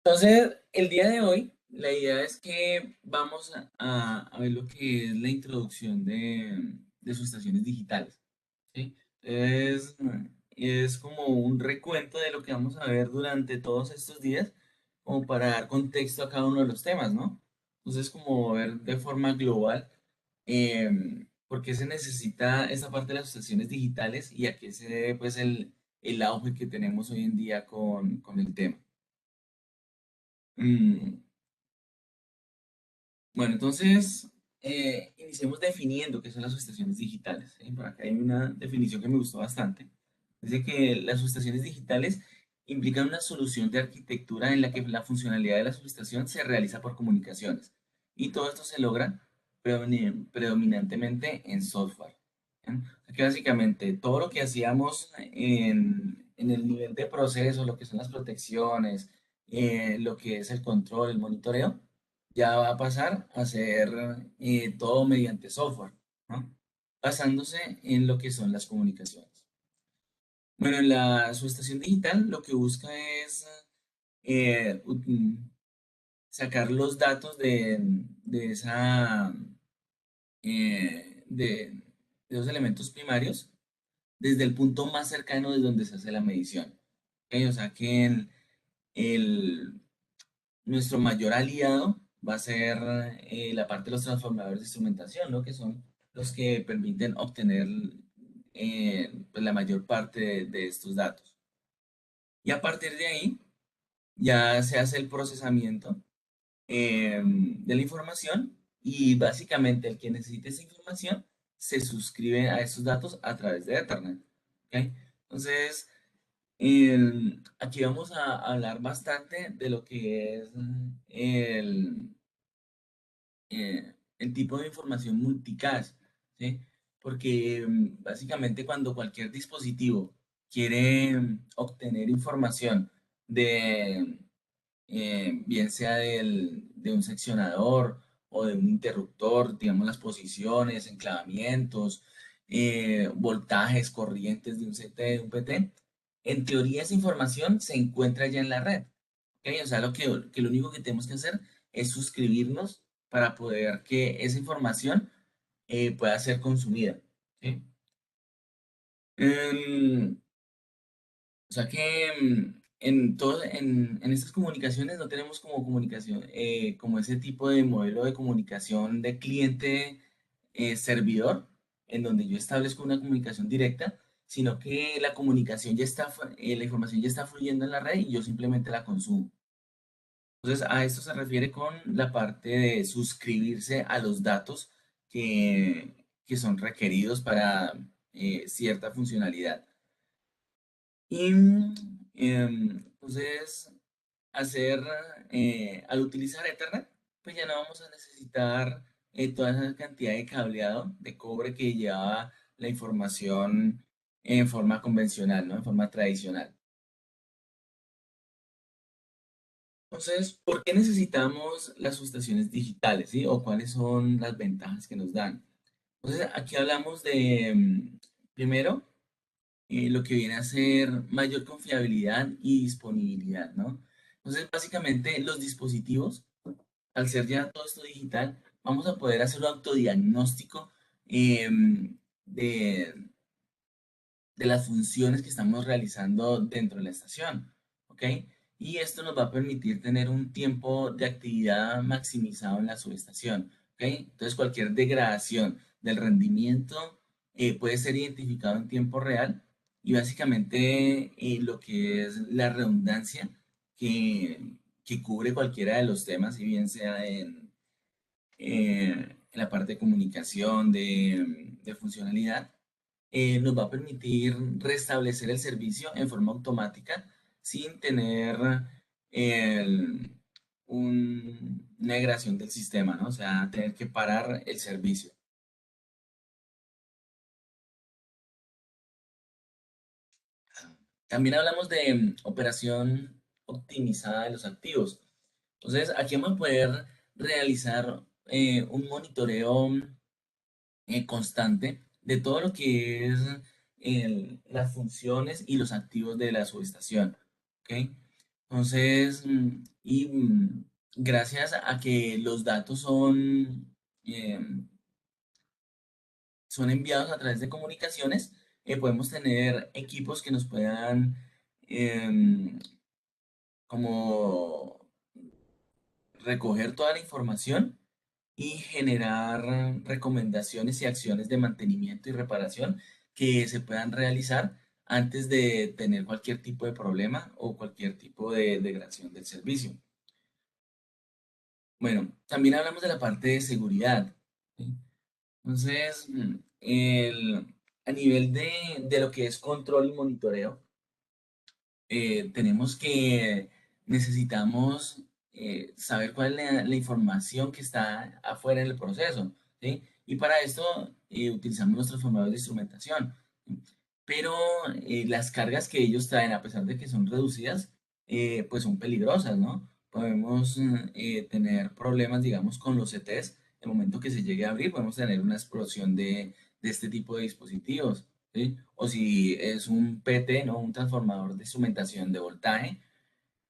Entonces, el día de hoy, la idea es que vamos a ver lo que es la introducción de subestaciones digitales, ¿sí? Entonces, es como un recuento de lo que vamos a ver durante todos estos días, como para dar contexto a cada uno de los temas, ¿no? Entonces, como ver de forma global por qué se necesita esta parte de las subestaciones digitales y a qué se debe, pues, el auge que tenemos hoy en día con el tema. Mm, Bueno, entonces, iniciemos definiendo qué son las subestaciones digitales. ¿Sí? Por acá hay una definición que me gustó bastante. Dice que las subestaciones digitales implican una solución de arquitectura en la que la funcionalidad de la subestación se realiza por comunicaciones. Y todo esto se logra predominantemente en software. ¿Sí? O sea que básicamente todo lo que hacíamos en el nivel de proceso, lo que son las protecciones, lo que es el control, el monitoreo, ya va a pasar a ser todo mediante software, ¿no? Basándose en lo que son las comunicaciones. Bueno, en la subestación digital lo que busca es sacar los datos de esa, de los elementos primarios desde el punto más cercano de donde se hace la medición. ¿Ok? O sea que nuestro mayor aliado va a ser la parte de los transformadores de instrumentación, ¿no? Que son los que permiten obtener pues, la mayor parte de estos datos. Y a partir de ahí ya se hace el procesamiento de la información y básicamente el que necesite esa información se suscribe a esos datos a través de Ethernet. ¿Ok? Entonces, aquí vamos a hablar bastante de lo que es el tipo de información multicast, ¿sí? Porque básicamente cuando cualquier dispositivo quiere obtener información de, bien sea de un seccionador o de un interruptor, digamos las posiciones, enclavamientos, voltajes, corrientes de un CT, de un PT, en teoría esa información se encuentra ya en la red. ¿Ok? O sea, lo único que tenemos que hacer es suscribirnos para poder que esa información pueda ser consumida. ¿Sí? Em, o sea que en estas comunicaciones no tenemos como comunicación, como ese tipo de modelo de comunicación de cliente servidor, en donde yo establezco una comunicación directa, sino que la comunicación ya está, la información ya está fluyendo en la red y yo simplemente la consumo. Entonces, a esto se refiere con la parte de suscribirse a los datos que son requeridos para cierta funcionalidad. Y entonces, al utilizar Ethernet, pues ya no vamos a necesitar toda esa cantidad de cableado de cobre que llevaba la información en forma convencional, ¿no? En forma tradicional. Entonces, ¿por qué necesitamos las subestaciones digitales, sí? ¿O cuáles son las ventajas que nos dan? Entonces, aquí hablamos de, primero, lo que viene a ser mayor confiabilidad y disponibilidad, ¿no? Entonces, básicamente, los dispositivos, al ser ya todo esto digital, vamos a poder hacer un autodiagnóstico de, de las funciones que estamos realizando dentro de la estación, ¿ok? Y esto nos va a permitir tener un tiempo de actividad maximizado en la subestación, ¿ok? Entonces cualquier degradación del rendimiento puede ser identificado en tiempo real y básicamente lo que es la redundancia que cubre cualquiera de los temas, si bien sea en la parte de comunicación, de funcionalidad, nos va a permitir restablecer el servicio en forma automática sin tener una degradación del sistema, ¿no? O sea, tener que parar el servicio. También hablamos de operación optimizada de los activos. Entonces, aquí vamos a poder realizar un monitoreo constante de todo lo que es las funciones y los activos de la subestación. ¿Ok? Entonces, gracias a que los datos son enviados a través de comunicaciones, podemos tener equipos que nos puedan em, como recoger toda la información y generar recomendaciones y acciones de mantenimiento y reparación que se puedan realizar antes de tener cualquier tipo de problema o cualquier tipo de degradación del servicio. Bueno, también hablamos de la parte de seguridad, ¿sí? Entonces, a nivel de lo que es control y monitoreo, tenemos que necesitamos saber cuál es la información que está afuera en el proceso, ¿sí? Y para esto utilizamos los transformadores de instrumentación. ¿Sí? Pero las cargas que ellos traen, a pesar de que son reducidas, pues son peligrosas, ¿no? Podemos tener problemas, digamos, con los CTs. El momento que se llegue a abrir, podemos tener una explosión de este tipo de dispositivos. ¿Sí? O si es un PT, ¿no? Un transformador de instrumentación de voltaje,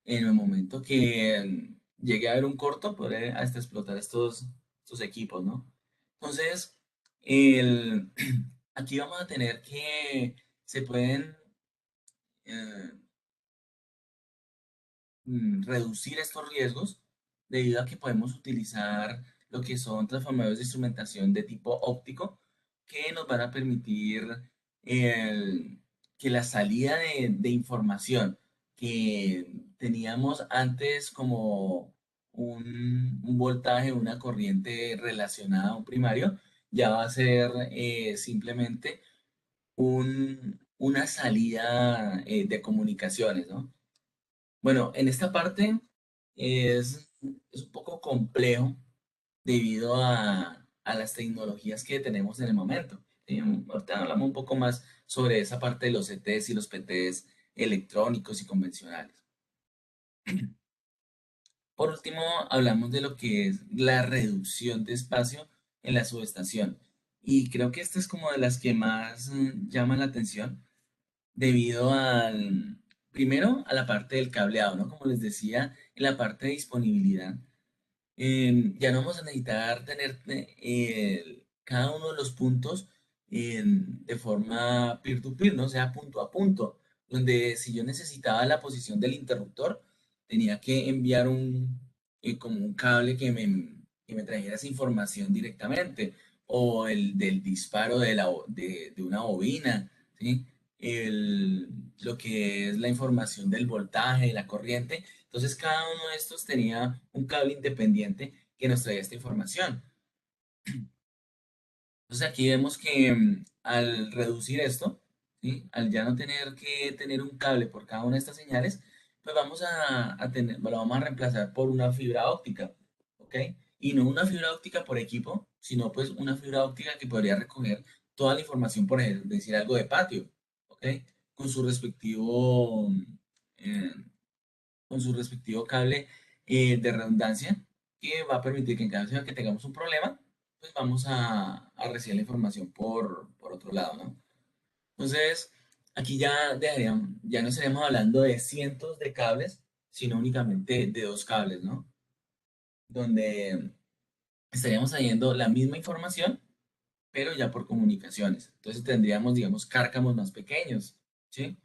en el momento que llegue a haber un corto, puede hasta explotar estos equipos, ¿no? Entonces, el, aquí vamos a tener que se pueden eh, reducir estos riesgos debido a que podemos utilizar lo que son transformadores de instrumentación de tipo óptico que nos van a permitir el- que la salida de información que teníamos antes como un voltaje, una corriente relacionada a un primario, ya va a ser simplemente una salida de comunicaciones, ¿no? Bueno, en esta parte es un poco complejo debido a las tecnologías que tenemos en el momento. ¿Sí? Ahorita hablamos un poco más sobre esa parte de los CTs y los PTs electrónicos y convencionales. Por último, hablamos de lo que es la reducción de espacio en la subestación. Y creo que esta es como de las que más llaman la atención debido primero, a la parte del cableado, ¿no? Como les decía, en la parte de disponibilidad, ya no vamos a necesitar tener cada uno de los puntos de forma peer-to-peer, ¿no? O sea, punto a punto, donde si yo necesitaba la posición del interruptor, tenía que enviar como un cable que me trajera esa información directamente, o el del disparo de una bobina, ¿sí? Lo que es la información del voltaje, la corriente. Entonces, cada uno de estos tenía un cable independiente que nos traía esta información. Entonces, aquí vemos que al reducir esto, ¿sí? Al ya no tener que tener un cable por cada una de estas señales, pues vamos a tener, lo vamos a reemplazar por una fibra óptica, ¿ok? Y no una fibra óptica por equipo, sino pues una fibra óptica que podría recoger toda la información, por ejemplo, decir algo de patio, ¿ok? Con su respectivo, eh, con su respectivo cable de redundancia que va a permitir que en caso de que tengamos un problema, pues vamos a recibir la información por otro lado, ¿no? Entonces, aquí ya no estaríamos hablando de cientos de cables, sino únicamente de dos cables, ¿no? Donde estaríamos trayendo la misma información, pero ya por comunicaciones. Entonces tendríamos, digamos, cárcamos más pequeños, ¿sí?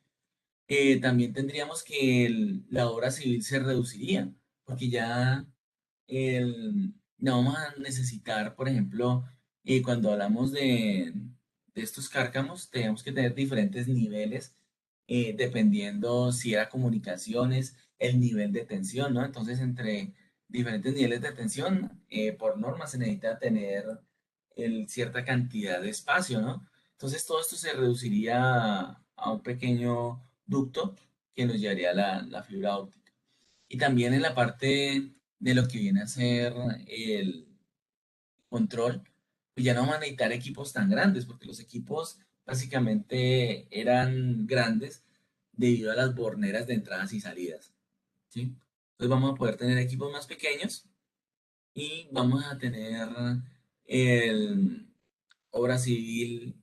También tendríamos que la obra civil se reduciría, porque ya no vamos a necesitar, por ejemplo, cuando hablamos de estos cárcamos, tenemos que tener diferentes niveles, dependiendo si era comunicaciones, el nivel de tensión, ¿no? Entonces, entre diferentes niveles de tensión, por norma se necesita tener cierta cantidad de espacio, ¿no? Entonces, todo esto se reduciría a un pequeño ducto que nos llevaría a la fibra óptica. Y también en la parte de lo que viene a ser el control, pues ya no vamos a necesitar equipos tan grandes, porque los equipos básicamente eran grandes debido a las borneras de entradas y salidas, ¿sí? Entonces vamos a poder tener equipos más pequeños y vamos a tener el obra civil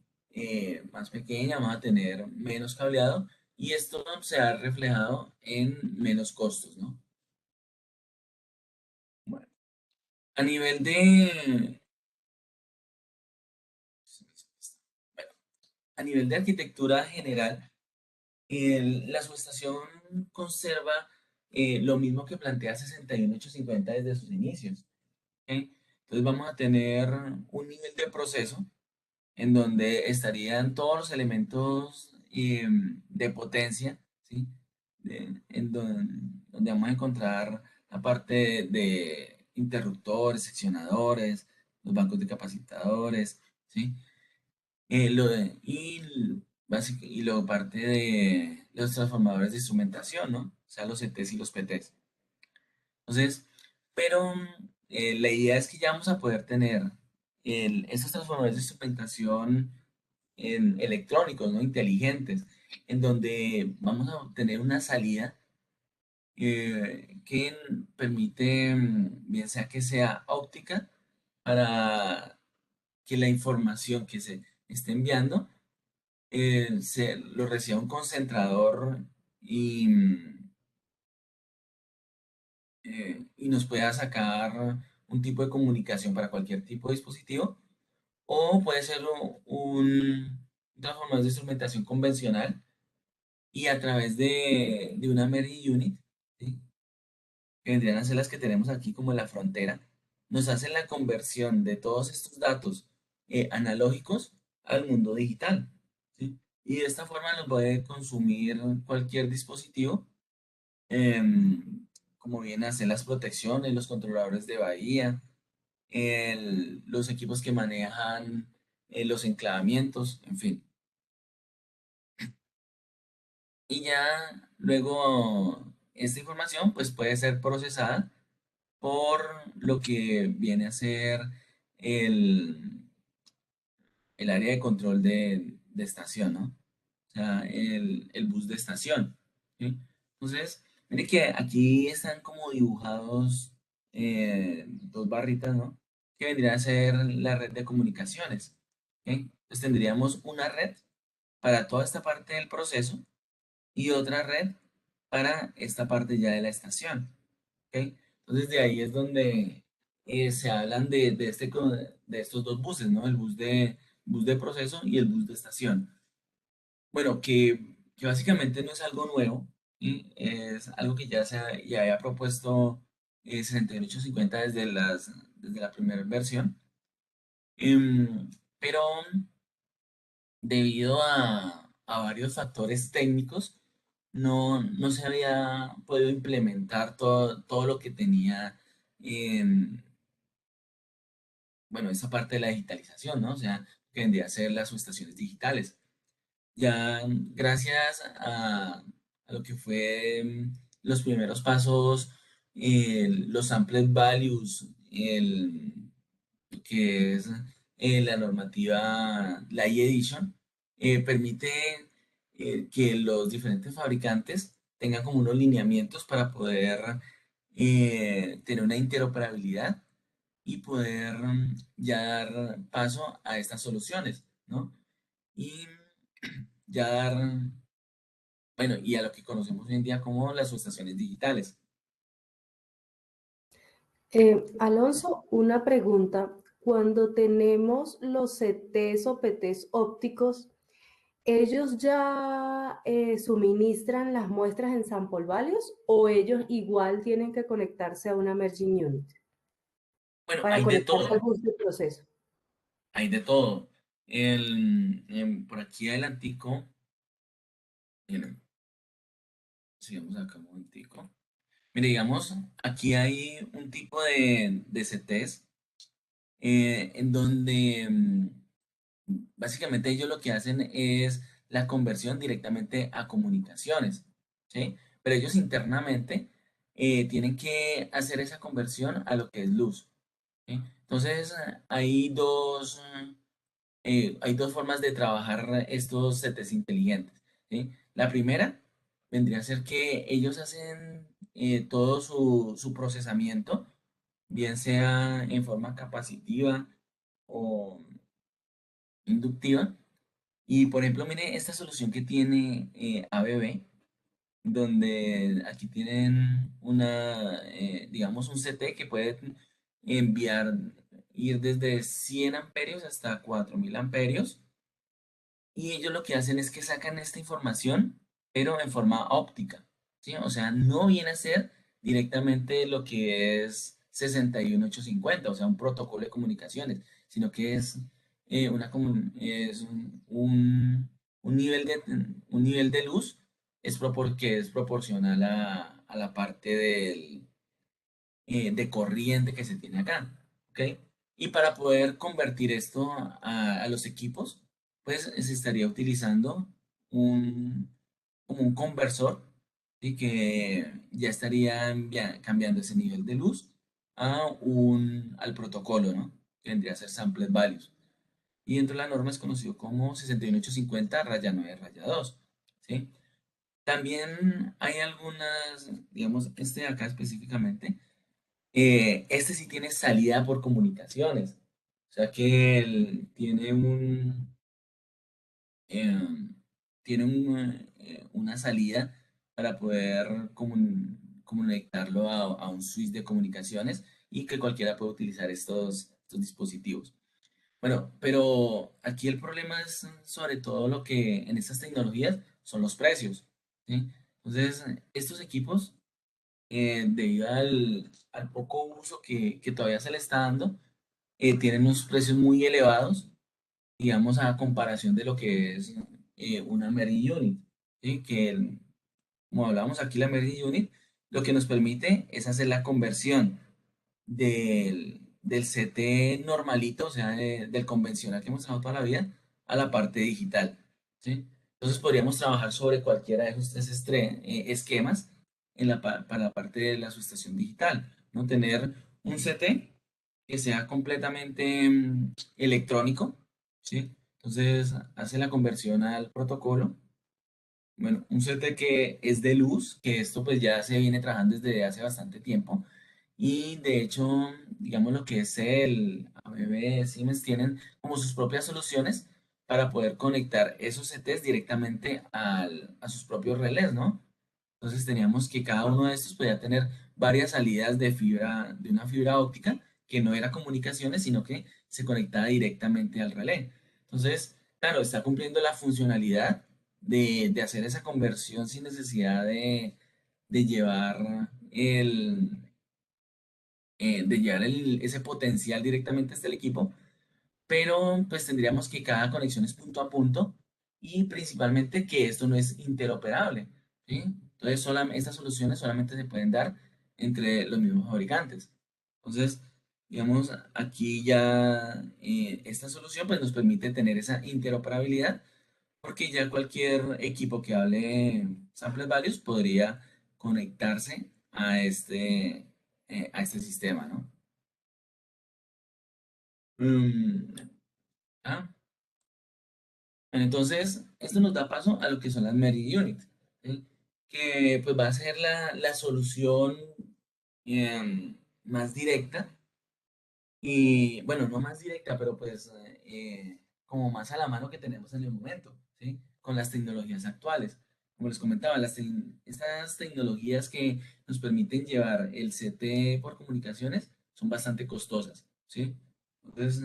más pequeña, vamos a tener menos cableado y esto se ha reflejado en menos costos, ¿no? Bueno, a nivel de, bueno, a nivel de arquitectura general, la subestación conserva lo mismo que plantea 61850 desde sus inicios. ¿Ok? Entonces vamos a tener un nivel de proceso en donde estarían todos los elementos de potencia, ¿sí? Donde vamos a encontrar la parte de interruptores, seccionadores, los bancos de capacitadores, ¿sí? Y luego parte de los transformadores de instrumentación, ¿no? O sea, los CTs y los PTs. Entonces, pero la idea es que ya vamos a poder tener esos transformadores de instrumentación electrónicos, ¿no? Inteligentes, en donde vamos a tener una salida que permite, bien sea que sea óptica, para que la información que se esté enviando se lo reciba un concentrador y nos pueda sacar un tipo de comunicación para cualquier tipo de dispositivo, o puede ser un transformador de instrumentación convencional y a través de una Merge Unit, ¿sí? Que vendrían a ser las que tenemos aquí como en la frontera, nos hacen la conversión de todos estos datos analógicos al mundo digital, ¿sí? Y de esta forma los puede consumir cualquier dispositivo, como vienen a ser las protecciones, los controladores de bahía, los equipos que manejan los enclavamientos, en fin. Y ya luego esta información pues puede ser procesada por lo que viene a ser el, el área de control de estación, ¿no? O sea, el bus de estación, ¿sí? Entonces, mire que aquí están como dibujados dos barritas, ¿no? Que vendría a ser la red de comunicaciones, ¿ok? Entonces tendríamos una red para toda esta parte del proceso y otra red para esta parte ya de la estación, ¿ok? Entonces de ahí es donde se hablan de estos dos buses, ¿no? El bus de proceso y el bus de estación. Bueno, que básicamente no es algo nuevo, ¿sí? Es algo que ya había propuesto 6850 desde la primera versión. Em, pero debido a varios factores técnicos, no se había podido implementar todo lo que tenía, en, bueno, esa parte de la digitalización, ¿no? O sea, que vendría a ser las subestaciones digitales. Ya gracias a lo que fue los primeros pasos, los sample values, que es la normativa, la e-edition, permite que los diferentes fabricantes tengan como unos lineamientos para poder tener una interoperabilidad y poder ya dar paso a estas soluciones, ¿no? Y ya dar, bueno, y a lo que conocemos hoy en día como las subestaciones digitales. Alonso, una pregunta. Cuando tenemos los CTs o PTs ópticos, ¿ellos ya suministran las muestras en sample values o ellos igual tienen que conectarse a una merging unit Bueno, para conectarse al bus de proceso? hay de todo. Por aquí adelantico, miren, sigamos acá un momentico. Mire, digamos, aquí hay un tipo de CTs en donde básicamente ellos lo que hacen es la conversión directamente a comunicaciones, ¿sí? Pero ellos internamente tienen que hacer esa conversión a lo que es luz, ¿sí? Entonces, hay dos formas de trabajar estos CTs inteligentes, ¿sí? La primera vendría a ser que ellos hacen todo su procesamiento, bien sea en forma capacitiva o inductiva, Y por ejemplo, mire esta solución que tiene ABB, donde aquí tienen digamos, un CT que puede enviar, ir desde 100 amperios hasta 4000 amperios. Y ellos lo que hacen es que sacan esta información, pero en forma óptica, ¿sí? O sea, no viene a ser directamente lo que es 61850, o sea, un protocolo de comunicaciones, sino que es, es un nivel de luz que es proporcional a la parte de corriente que se tiene acá, ¿ok? Y para poder convertir esto a los equipos, pues se estaría utilizando como un conversor, ¿sí? Que ya estaría cambiando ese nivel de luz al protocolo, ¿no? Que vendría a ser Sampled Values. Y dentro de la norma es conocido como 61850 raya 9 raya 2, ¿sí? También hay algunas, digamos, este de acá específicamente, este sí tiene salida por comunicaciones. O sea que él eh, tiene una salida para poder comunicarlo a un switch de comunicaciones y que cualquiera puede utilizar estos dispositivos. Bueno, pero aquí el problema es sobre todo lo que en estas tecnologías son los precios, ¿sí? Entonces, estos equipos debido al poco uso que todavía se le está dando, tienen unos precios muy elevados, digamos, a comparación de lo que es una Memory Unit, ¿sí? Como hablábamos aquí, la Memory Unit, lo que nos permite es hacer la conversión del CT normalito, o sea, del convencional que hemos trabajado toda la vida, a la parte digital, ¿sí? Entonces podríamos trabajar sobre cualquiera de esos tres esquemas para la parte de la subestación digital, ¿no? Tener un CT que sea completamente electrónico, ¿sí? Entonces hace la conversión al protocolo. Bueno, un CT que es de luz, que esto pues ya se viene trabajando desde hace bastante tiempo. Y de hecho, digamos lo que es el ABB, Siemens, tienen como sus propias soluciones para poder conectar esos CTs directamente a sus propios relés, ¿no? Entonces teníamos que cada uno de estos podía tener varias salidas de fibra, de una fibra óptica que no era comunicaciones, sino que se conectaba directamente al relé. Entonces, claro, está cumpliendo la funcionalidad de hacer esa conversión sin necesidad de llevar ese potencial directamente hasta el equipo, pero pues tendríamos que cada conexión es punto a punto y principalmente que esto no es interoperable, ¿sí? Entonces, estas soluciones solamente se pueden dar entre los mismos fabricantes. Entonces, digamos, aquí ya esta solución pues nos permite tener esa interoperabilidad porque ya cualquier equipo que hable Samples Values podría conectarse a este sistema, ¿no? Mm, ah, Entonces, esto nos da paso a lo que son las Merit Units, ¿sí? Que pues va a ser la solución más directa y, bueno, no más directa, pero pues como más a la mano que tenemos en el momento, ¿sí? Con las tecnologías actuales. Como les comentaba, estas tecnologías que nos permiten llevar el CT por comunicaciones son bastante costosas, ¿sí? Entonces,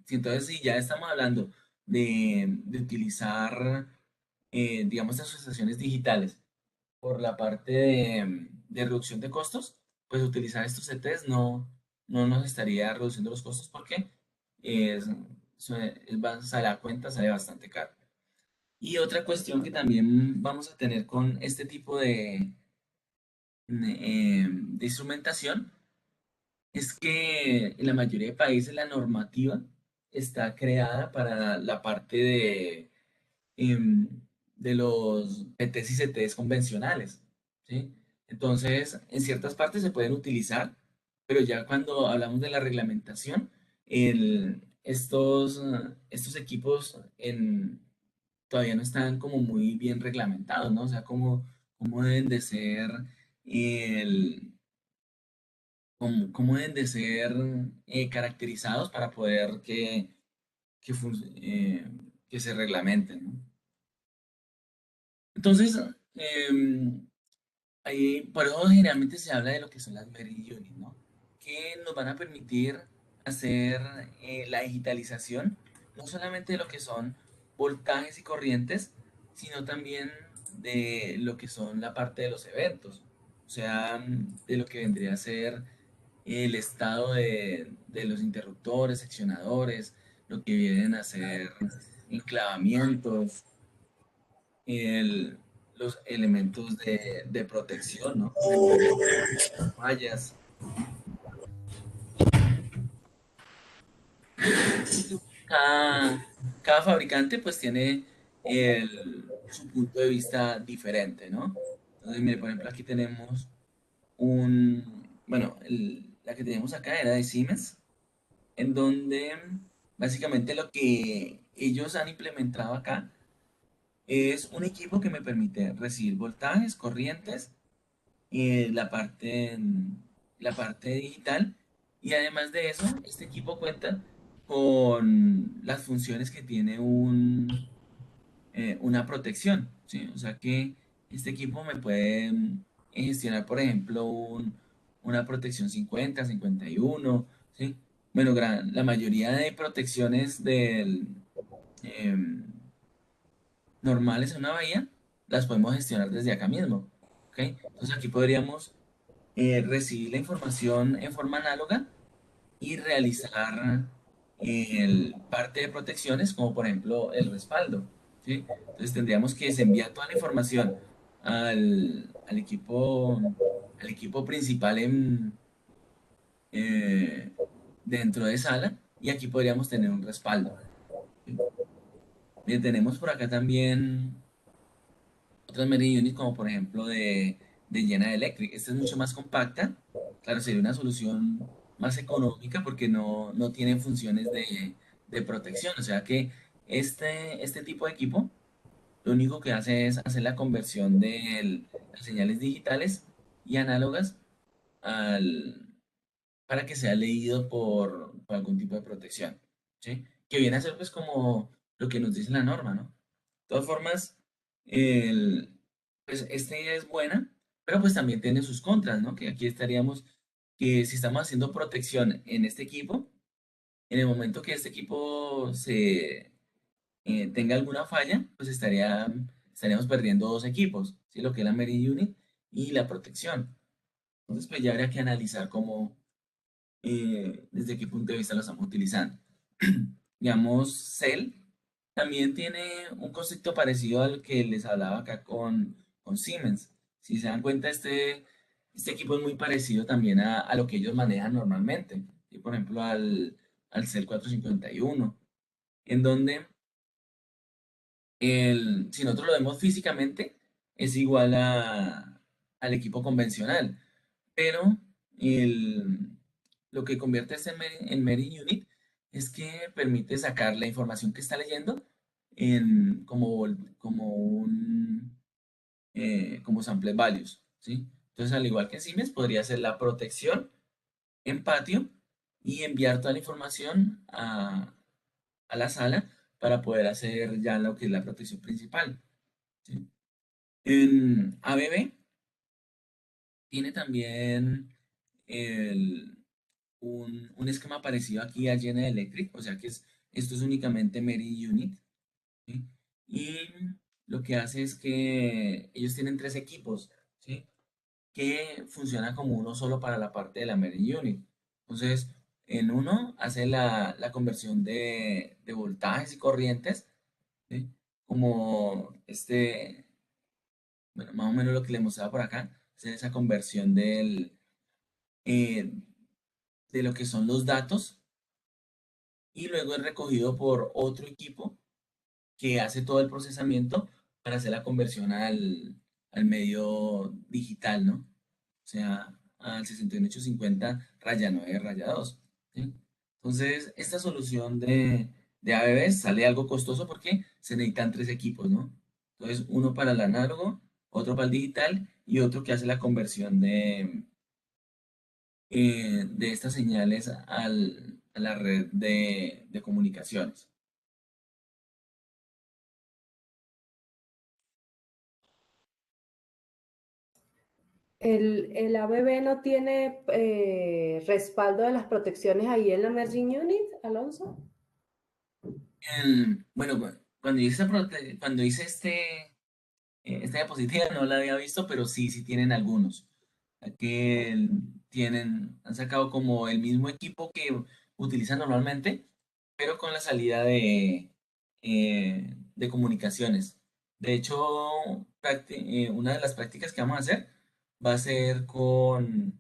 entonces, si ya estamos hablando de utilizar, digamos, las asociaciones digitales por la parte de reducción de costos, pues utilizar estos CTs no nos estaría reduciendo los costos porque es, sale a cuenta, sale bastante caro. Y otra cuestión que también vamos a tener con este tipo de instrumentación es que en la mayoría de países la normativa está creada para la parte em, de los PTs y CTs convencionales, ¿sí? Entonces, en ciertas partes se pueden utilizar, pero ya cuando hablamos de la reglamentación, estos equipos todavía no están como muy bien reglamentados, ¿no? O sea, cómo deben de ser cómo deben de ser caracterizados para poder que se reglamenten, ¿no? Entonces, ahí, por eso generalmente se habla de lo que son las Merit Units, ¿no? Que nos van a permitir hacer la digitalización, no solamente de lo que son voltajes y corrientes, sino también de lo que son la parte de los eventos, o sea, de lo que vendría a ser el estado de los interruptores, seccionadores, lo que vienen a ser enclavamientos, el- los elementos de protección, ¿no? Fallas. Cada, cada fabricante pues tiene su punto de vista diferente, ¿no? Entonces, mire, por ejemplo, aquí tenemos bueno, la que tenemos acá era de Siemens, en donde básicamente lo que ellos han implementado acá es un equipo que me permite recibir voltajes, corrientes, la parte digital. Y además de eso, este equipo cuenta con las funciones que tiene una protección, ¿sí? O sea que este equipo me puede gestionar, por ejemplo, una protección 50, 51, ¿sí? Bueno, la mayoría de protecciones em, normales en una bahía las podemos gestionar desde acá mismo, ¿ok? Entonces aquí podríamos recibir la información en forma análoga y realizar parte de protecciones, como por ejemplo el respaldo, ¿sí? Entonces tendríamos que enviar toda la información al equipo principal eh, dentro de sala y aquí podríamos tener un respaldo, ¿sí? Bien, tenemos por acá también otras Memory Unit, como por ejemplo de General Electric. Esta es mucho más compacta. Claro, sería una solución más económica porque no tiene funciones de protección. O sea que este tipo de equipo lo único que hace es hacer la conversión de las señales digitales y análogas al, para que sea leído por algún tipo de protección, ¿sí? Que viene a ser pues como lo que nos dice la norma, ¿no? De todas formas, el, pues esta idea es buena, pero pues también tiene sus contras, ¿no? Que aquí estaríamos, que si estamos haciendo protección en este equipo, en el momento que este equipo tenga alguna falla, pues estaríamos perdiendo dos equipos, ¿sí? Lo que es la Merit Unit y la protección. Entonces, pues ya habría que analizar desde qué punto de vista lo estamos utilizando. Digamos, Cell también tiene un concepto parecido al que les hablaba acá con Siemens. Si se dan cuenta, este equipo es muy parecido también a lo que ellos manejan normalmente. ¿Sí? Por ejemplo, al Cell 451, en donde si nosotros lo vemos físicamente, es igual al equipo convencional, pero lo que convierte este en Mary Unit es que permite sacar la información que está leyendo como sample values, ¿sí? Entonces, al igual que en Siemens, podría ser la protección en patio y enviar toda la información a la sala para poder hacer ya lo que es la protección principal, ¿sí? En ABB tiene también un esquema parecido aquí a General Electric, o sea que esto es únicamente Mary Unit, ¿sí? Y lo que hace es que ellos tienen tres equipos, ¿sí? Que funcionan como uno solo para la parte de la Mary Unit. Entonces, en uno hace la conversión de voltajes y corrientes, ¿sí? Como bueno, más o menos lo que le mostraba por acá, hacer esa conversión eh, de lo que son los datos y luego es recogido por otro equipo que hace todo el procesamiento para hacer la conversión al medio digital, ¿no? O sea, al 61850 raya 9 raya 2, ¿sí? Entonces, esta solución de ABB sale algo costoso porque se necesitan tres equipos, ¿no? Entonces, uno para el análogo, otro para el digital y otro que hace la conversión de estas señales a la red de comunicaciones. El ABB no tiene respaldo de las protecciones ahí en la Merging Unit, Alonso. Bueno, cuando hice, cuando hice esta diapositiva no la había visto, pero sí, sí tienen algunos. Aquí han sacado como el mismo equipo que utilizan normalmente, pero con la salida de comunicaciones. De hecho, una de las prácticas que vamos a hacer va a ser con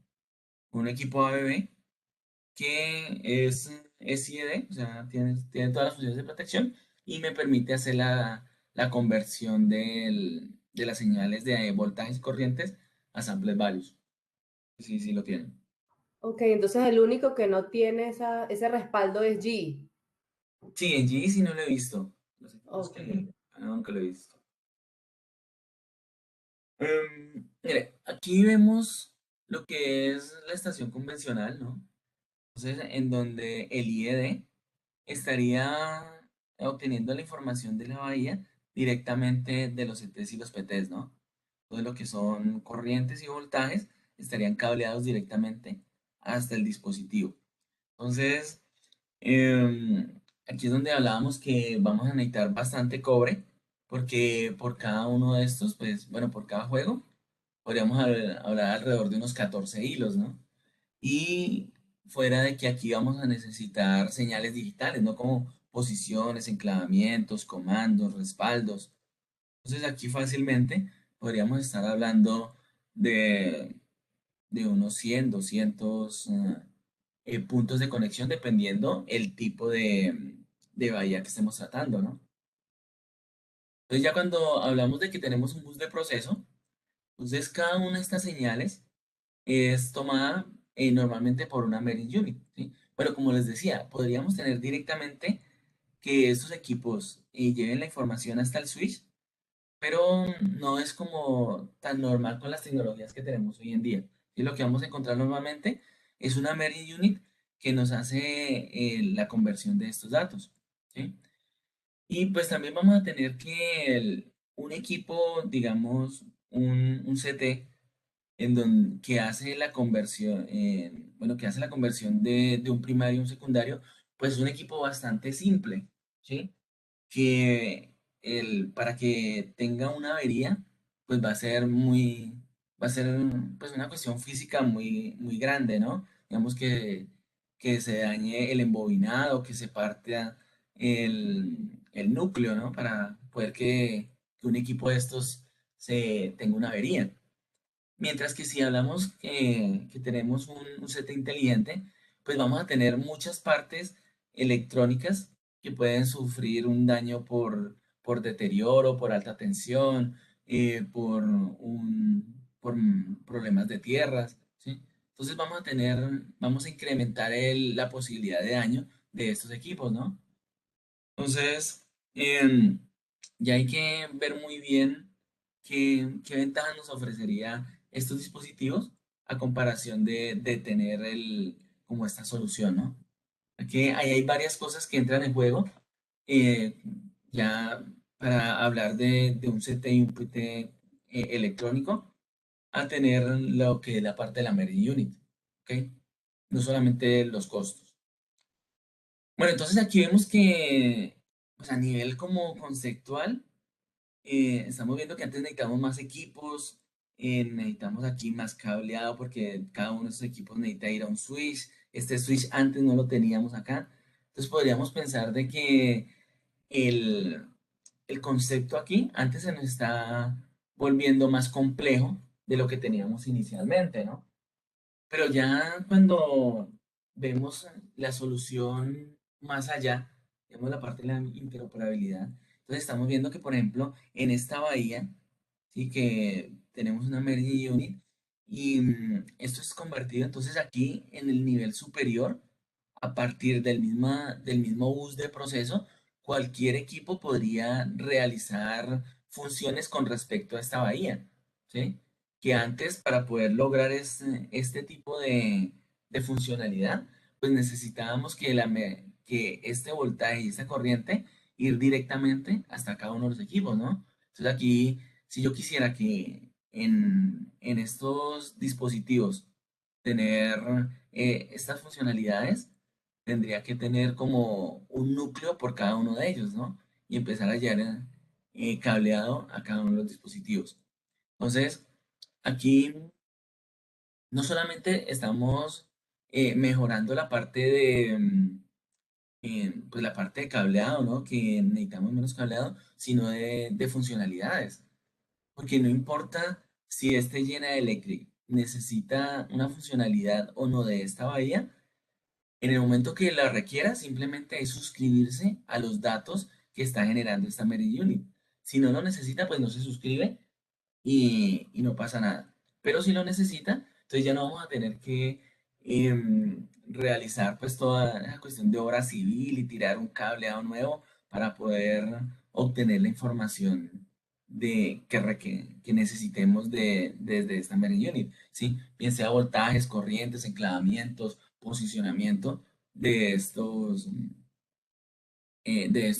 un equipo ABB que es SIED, o sea, tiene todas las funciones de protección y me permite hacer la conversión de las señales de voltajes y corrientes a samples values. Sí, sí lo tienen. Ok, entonces el único que no tiene ese respaldo es G. Sí, en G sí no lo he visto. Los equipos Ok. que nunca lo he visto. Mire, aquí vemos lo que es la estación convencional, ¿no? Entonces, en donde el IED estaría obteniendo la información de la bahía directamente de los CTs y los PTs, ¿no? Todo lo que son corrientes y voltajes estarían cableados directamente hasta el dispositivo. Entonces, aquí es donde hablábamos que vamos a necesitar bastante cobre, porque por cada uno de estos, pues, bueno, por cada juego, podríamos hablar alrededor de unos 14 hilos, ¿no? Y fuera de que aquí vamos a necesitar señales digitales, ¿no? Como posiciones, enclavamientos, comandos, respaldos. Entonces aquí fácilmente podríamos estar hablando de, de unos 100, 200 puntos de conexión dependiendo el tipo de bahía que estemos tratando, ¿no? Entonces ya cuando hablamos de que tenemos un bus de proceso, entonces cada una de estas señales es tomada normalmente por una Marine Unit, ¿sí? Pero como les decía, podríamos tener directamente que estos equipos lleven la información hasta el switch, pero no es como tan normal con las tecnologías que tenemos hoy en día. Y lo que vamos a encontrar normalmente es una Marine Unit que nos hace la conversión de estos datos, ¿sí? Y pues también vamos a tener que un equipo, digamos, un CT, que hace la conversión, bueno, que hace la conversión de un primario a un secundario, pues es un equipo bastante simple, ¿sí? Que para que tenga una avería, pues va a ser pues una cuestión física muy grande, ¿no? Digamos que se dañe el embobinado, que se parta el núcleo, ¿no? Para poder que un equipo de estos tenga una avería. Mientras que si hablamos que tenemos un set inteligente, pues vamos a tener muchas partes electrónicas que pueden sufrir un daño por deterioro, por alta tensión, por problemas de tierras, ¿sí? Entonces vamos a incrementar la posibilidad de daño de estos equipos, ¿no? Entonces, ya hay que ver muy bien qué ventaja nos ofrecería estos dispositivos a comparación de tener como esta solución, ¿no? Aquí ahí hay varias cosas que entran en juego, eh, ya para hablar de un CT y un PT electrónico, a tener lo que es la parte de la Memory Unit, ¿ok? No solamente los costos. Bueno, entonces aquí vemos que, pues a nivel como conceptual, estamos viendo que antes necesitamos más equipos, necesitamos aquí más cableado porque cada uno de esos equipos necesita ir a un switch. Este switch antes no lo teníamos acá. Entonces podríamos pensar de que el, el concepto aquí antes se nos está volviendo más complejo de lo que teníamos inicialmente, ¿no? Pero ya cuando vemos la solución más allá, vemos la parte de la interoperabilidad, entonces estamos viendo que, por ejemplo, en esta bahía, sí que tenemos una Merge Unit y esto es convertido entonces aquí en el nivel superior, a partir del mismo bus de proceso, cualquier equipo podría realizar funciones con respecto a esta bahía, ¿sí? Que antes para poder lograr este tipo de funcionalidad, pues necesitábamos que este voltaje y esta corriente ir directamente hasta cada uno de los equipos, ¿no? Entonces aquí, si yo quisiera que en estos dispositivos tener estas funcionalidades, tendría que tener como un núcleo por cada uno de ellos, ¿no? Y empezar a llevar cableado a cada uno de los dispositivos. Entonces, aquí no solamente estamos mejorando la parte pues la parte de cableado, ¿no? Que necesitamos menos cableado, sino de funcionalidades. Porque no importa si este General Electric necesita una funcionalidad o no de esta bahía, en el momento que la requiera, simplemente es suscribirse a los datos que está generando esta Merit Unit. Si no lo necesita, pues no se suscribe y no pasa nada. Pero si lo necesita, entonces ya no vamos a tener que realizar pues toda la cuestión de obra civil y tirar un cableado nuevo para poder obtener la información que necesitemos desde esta Merit Unit, ¿sí? Bien sea voltajes, corrientes, enclavamientos, posicionamiento de estos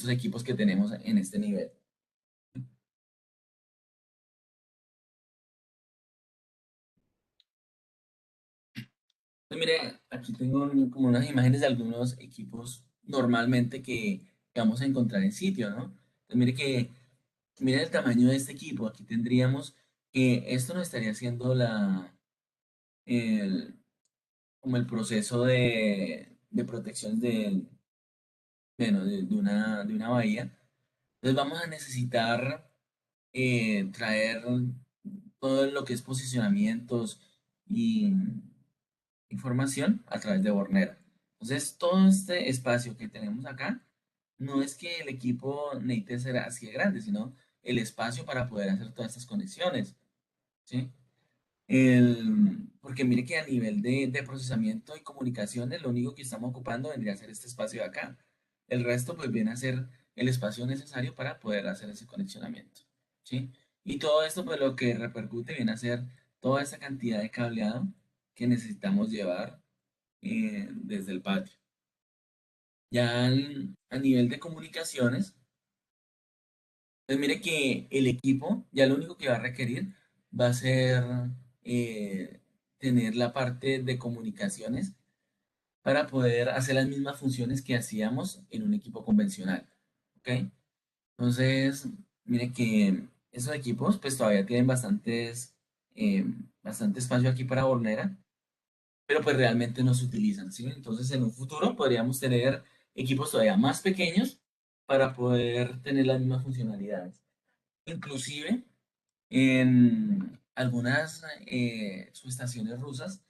equipos que tenemos en este nivel. Pues mire, aquí tengo como unas imágenes de algunos equipos normalmente que vamos a encontrar en sitio, ¿no? Entonces mire mire el tamaño de este equipo. Aquí tendríamos que esto nos estaría haciendo el, como el proceso de protección bueno, de una bahía. Entonces vamos a necesitar traer todo lo que es posicionamientos y información a través de Bornera. Entonces, todo este espacio que tenemos acá, no es que el equipo necesite ser así de grande, sino el espacio para poder hacer todas estas conexiones, ¿sí? Porque mire que a nivel de procesamiento y comunicaciones, lo único que estamos ocupando vendría a ser este espacio de acá. El resto, pues, viene a ser el espacio necesario para poder hacer ese conexionamiento, ¿sí? Y todo esto, pues, lo que repercute viene a ser toda esa cantidad de cableado que necesitamos llevar desde el patio. Ya a nivel de comunicaciones, pues mire que el equipo ya lo único que va a requerir va a ser eh, tener la parte de comunicaciones para poder hacer las mismas funciones que hacíamos en un equipo convencional. ¿Ok? Entonces, mire que esos equipos pues todavía tienen eh, bastante espacio aquí para Bornera, pero pues realmente no se utilizan, ¿sí? Entonces en un futuro podríamos tener equipos todavía más pequeños para poder tener las mismas funcionalidades. Inclusive en algunas subestaciones rusas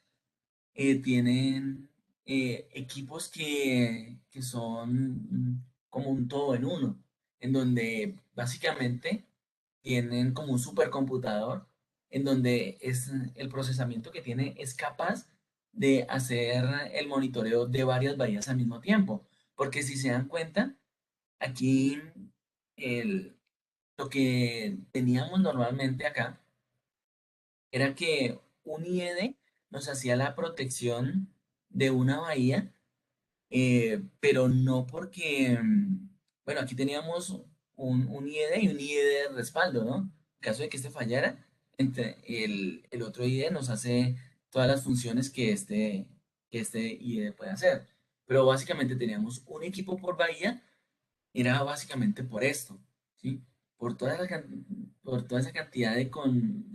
tienen equipos que son como un todo en uno, en donde básicamente tienen como un supercomputador, en donde el procesamiento que tiene es capaz de hacer el monitoreo de varias bahías al mismo tiempo. Porque si se dan cuenta, aquí el, lo que teníamos normalmente acá era que un IED nos hacía la protección de una bahía, pero no porque, bueno, aquí teníamos un IED y un IED de respaldo, ¿no? En caso de que este fallara, el otro IED nos hace todas las funciones que este IED puede hacer. Pero básicamente teníamos un equipo por bahía, era básicamente por esto, ¿sí? Por por toda esa cantidad de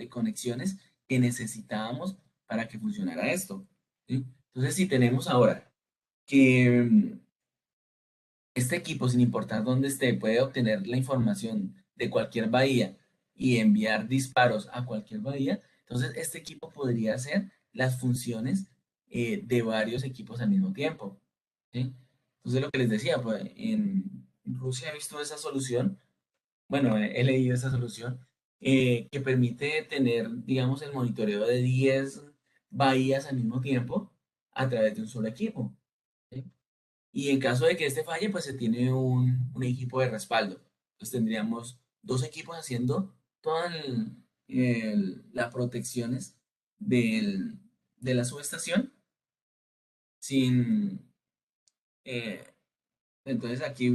conexiones que necesitábamos para que funcionara esto, ¿sí? Entonces, si tenemos ahora que este equipo, sin importar dónde esté, puede obtener la información de cualquier bahía y enviar disparos a cualquier bahía, entonces este equipo podría hacer las funciones de varios equipos al mismo tiempo, ¿sí? Entonces, lo que les decía, pues en Rusia he visto esa solución, bueno, he leído esa solución, que permite tener, digamos, el monitoreo de 10 bahías al mismo tiempo a través de un solo equipo, ¿sí? Y en caso de que este falle, pues se tiene un equipo de respaldo. Entonces tendríamos dos equipos haciendo todas las protecciones de la subestación sin, eh, entonces aquí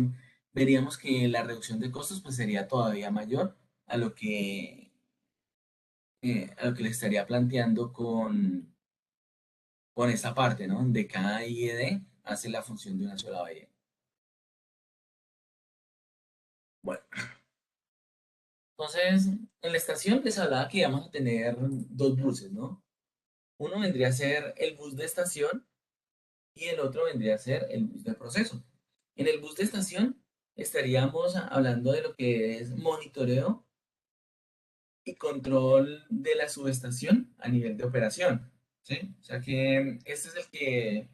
veríamos que la reducción de costos pues sería todavía mayor a a lo que le estaría planteando con esta parte, ¿no? De cada IED hace la función de una sola bahía. Bueno, entonces en la estación les hablaba que íbamos a tener dos buses, ¿no? Uno vendría a ser el bus de estación y el otro vendría a ser el bus de proceso. En el bus de estación estaríamos hablando de lo que es monitoreo y control de la subestación a nivel de operación, ¿sí? O sea que este es el que,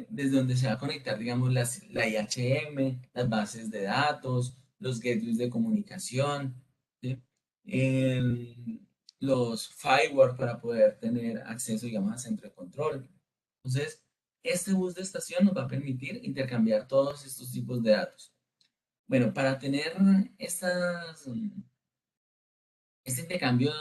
desde donde se va a conectar, digamos, la IHM, las bases de datos, los gateways de comunicación, ¿sí? El- los firewall para poder tener acceso, digamos, a centro de control. Entonces, este bus de estación nos va a permitir intercambiar todos estos tipos de datos. Bueno, para tener este intercambio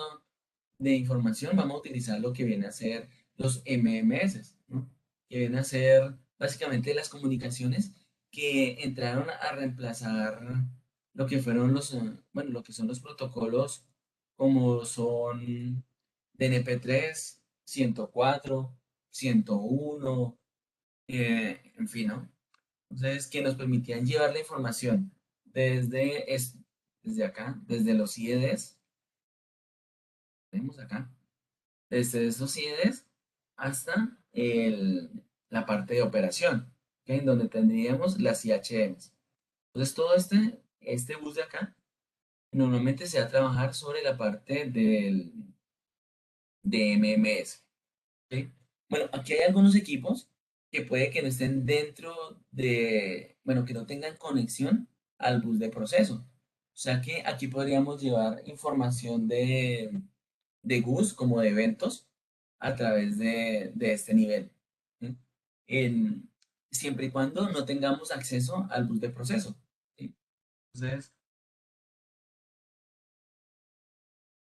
de información, vamos a utilizar lo que viene a ser los MMS, ¿no? Que vienen a ser básicamente las comunicaciones que entraron a reemplazar lo que fueron bueno, lo que son los protocolos como son DNP3, 104, 101, en fin, ¿no? Entonces, que nos permitían llevar la información desde acá, desde los IEDs, tenemos acá, desde esos IEDs hasta la parte de operación, ¿ok? En donde tendríamos las IHMs. Entonces, todo este bus de acá normalmente se va a trabajar sobre la parte de MMS, ¿ok? Bueno, aquí hay algunos equipos que puede que no estén dentro bueno, que no tengan conexión al bus de proceso. O sea que aquí podríamos llevar información de GUS como de eventos a través de este nivel. ¿Sí? En- Siempre y cuando no tengamos acceso al bus de proceso. ¿Sí? Entonces,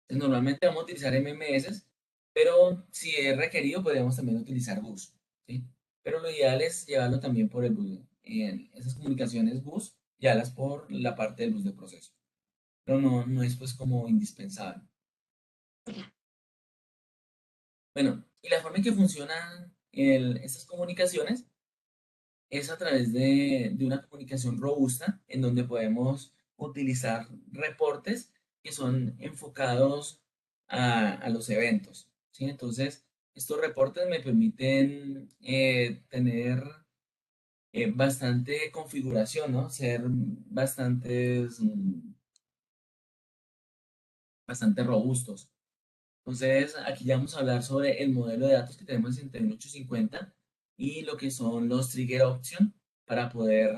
normalmente vamos a utilizar MMS, pero si es requerido, podríamos también utilizar bus. ¿Sí? Pero lo ideal es llevarlo también por el bus. En esas comunicaciones bus, llevarlas por la parte del bus de proceso. Pero no es pues como indispensable. Bueno, y la forma en que funcionan estas comunicaciones es a través de una comunicación robusta en donde podemos utilizar reportes que son enfocados a los eventos, ¿sí? Entonces, estos reportes me permiten tener bastante configuración, ¿no? Ser bastante robustos. Entonces, aquí ya vamos a hablar sobre el modelo de datos que tenemos en 6850 y lo que son los trigger option para poder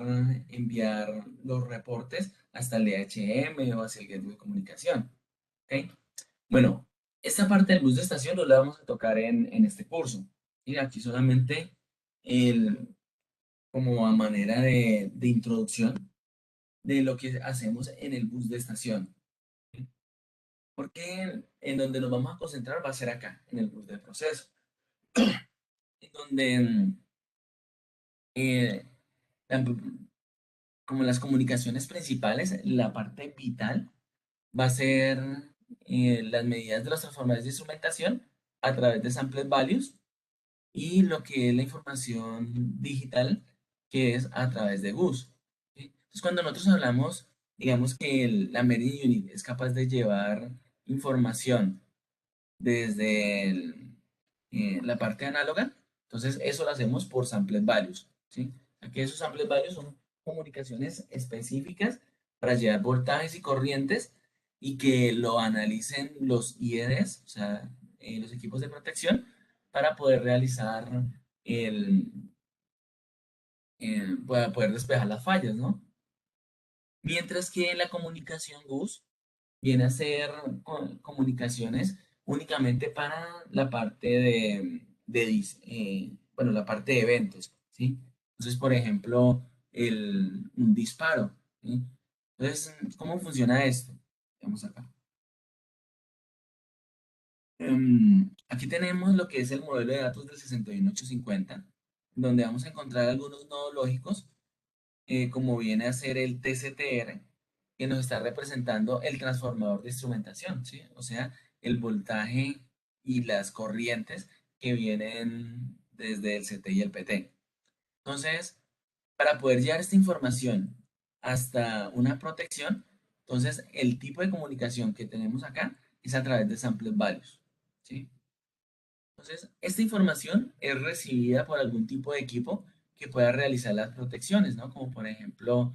enviar los reportes hasta el DHM o hacia el gateway de comunicación. ¿Ok? Bueno, esta parte del bus de estación no la vamos a tocar en este curso. Y aquí solamente como a manera de introducción de lo que hacemos en el bus de estación. Porque en donde nos vamos a concentrar va a ser acá, en el bus de proceso. En donde eh, la- como las comunicaciones principales, la parte vital va a ser las medidas de los transformadores de instrumentación a través de samples values y lo que es la información digital que es a través de bus. ¿Sí? Entonces, cuando nosotros hablamos, digamos que la Meridian Unit es capaz de llevar información desde la parte análoga, entonces eso lo hacemos por samples values, ¿sí? Aquí esos samples values son comunicaciones específicas para llevar voltajes y corrientes y que lo analicen los IEDs, o sea, los equipos de protección, para poder realizar el, para poder despejar las fallas, ¿no? Mientras que la comunicación GUS viene a ser comunicaciones únicamente para la parte bueno, la parte de eventos, ¿sí? Entonces, por ejemplo, un disparo, ¿sí? Entonces, ¿cómo funciona esto? Vamos acá. Aquí tenemos lo que es el modelo de datos del 61850. donde vamos a encontrar algunos nodos lógicos, como viene a ser el TCTR, que nos está representando el transformador de instrumentación, ¿sí? O sea, el voltaje y las corrientes que vienen desde el CT y el PT. Entonces, para poder llevar esta información hasta una protección, entonces el tipo de comunicación que tenemos acá es a través de samples values, ¿sí? Entonces, esta información es recibida por algún tipo de equipo que pueda realizar las protecciones, ¿no? Como por ejemplo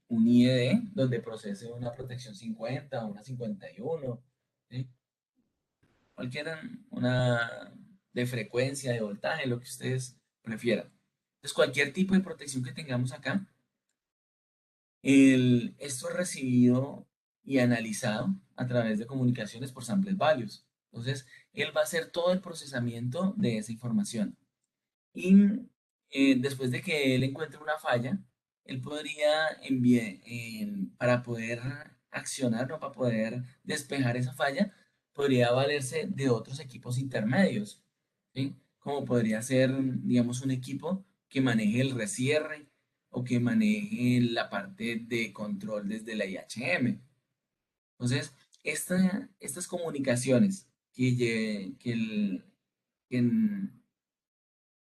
un IED, donde procese una protección 50 o una 51, ¿sí? Cualquiera, una de frecuencia, de voltaje, lo que ustedes prefieran. Entonces, cualquier tipo de protección que tengamos acá, esto es recibido y analizado a través de comunicaciones por samples values. Entonces, él va a hacer todo el procesamiento de esa información. Y después de que él encuentre una falla, él podría enviar, para poder accionar, ¿no? Para poder despejar esa falla, podría valerse de otros equipos intermedios, ¿sí? Como podría ser, digamos, un equipo que maneje el recierre o que maneje la parte de control desde la IHM. Entonces, estas comunicaciones que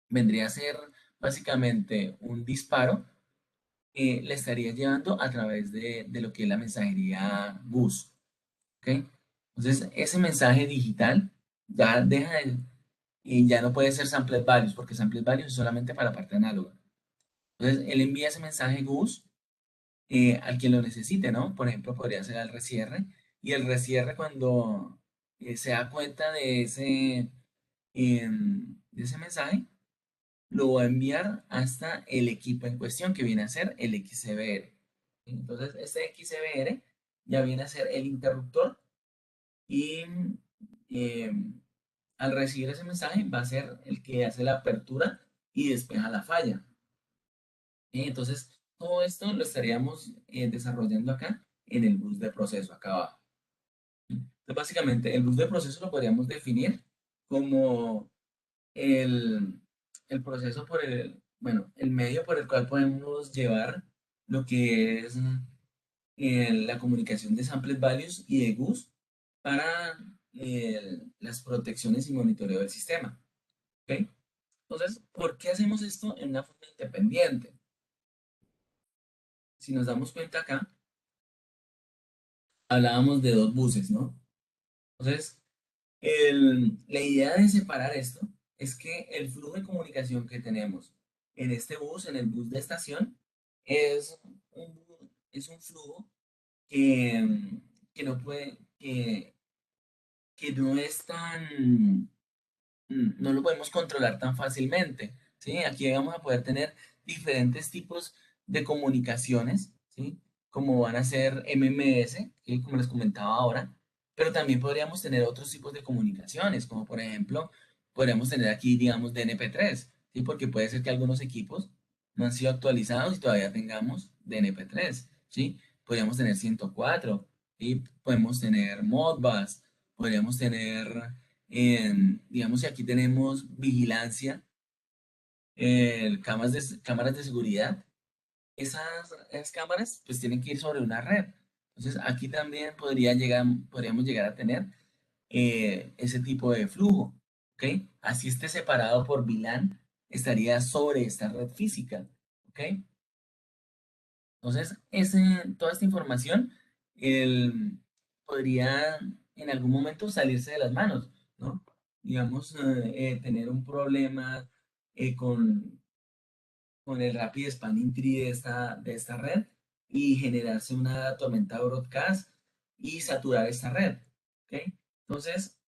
vendría a ser básicamente un disparo, le estaría llevando a través de lo que es la mensajería bus, ¿ok? Entonces, ese mensaje digital ya deja y ya no puede ser samples values, porque samples values es solamente para la parte análoga. Entonces, él envía ese mensaje GUS al quien lo necesite, ¿no? Por ejemplo, podría ser al recierre, y el recierre cuando se da cuenta de ese mensaje, lo va a enviar hasta el equipo en cuestión, que viene a ser el XCBR. Entonces, este XCBR ya viene a ser el interruptor y eh, al recibir ese mensaje va a ser el que hace la apertura y despeja la falla. Entonces, todo esto lo estaríamos desarrollando acá en el bus de proceso, acá abajo. Entonces, básicamente, el bus de proceso lo podríamos definir como el, el proceso bueno, el medio por el cual podemos llevar lo que es la comunicación de samples values y de GUS para las protecciones y monitoreo del sistema. ¿Ok? Entonces, ¿por qué hacemos esto en una forma independiente? Si nos damos cuenta acá, hablábamos de dos buses, ¿no? Entonces, la idea de separar esto es que el flujo de comunicación que tenemos en este bus, en el bus de estación, es es un flujo que, que no puede, que no es tan, no lo podemos controlar tan fácilmente, ¿sí? Aquí vamos a poder tener diferentes tipos de comunicaciones, ¿sí? Como van a ser MMS, ¿sí? Como les comentaba ahora, pero también podríamos tener otros tipos de comunicaciones, como por ejemplo, podríamos tener aquí, digamos, DNP3, ¿sí? Porque puede ser que algunos equipos no han sido actualizados y todavía tengamos DNP3, ¿sí? Podríamos tener 104, ¿sí? Podemos tener Modbus, podríamos tener digamos que aquí tenemos vigilancia, cámaras de seguridad. Esas cámaras pues tienen que ir sobre una red. Entonces aquí también podríamos llegar a tener ese tipo de flujo. ¿Ok? Así esté separado por VLAN, estaría sobre esta red física. ¿Ok? Entonces, toda esta información podría en algún momento salirse de las manos, ¿no? Digamos, tener un problema con el Rapid Spanning Tree de esta red y generarse una tormenta broadcast y saturar esta red, ¿ok? Entonces,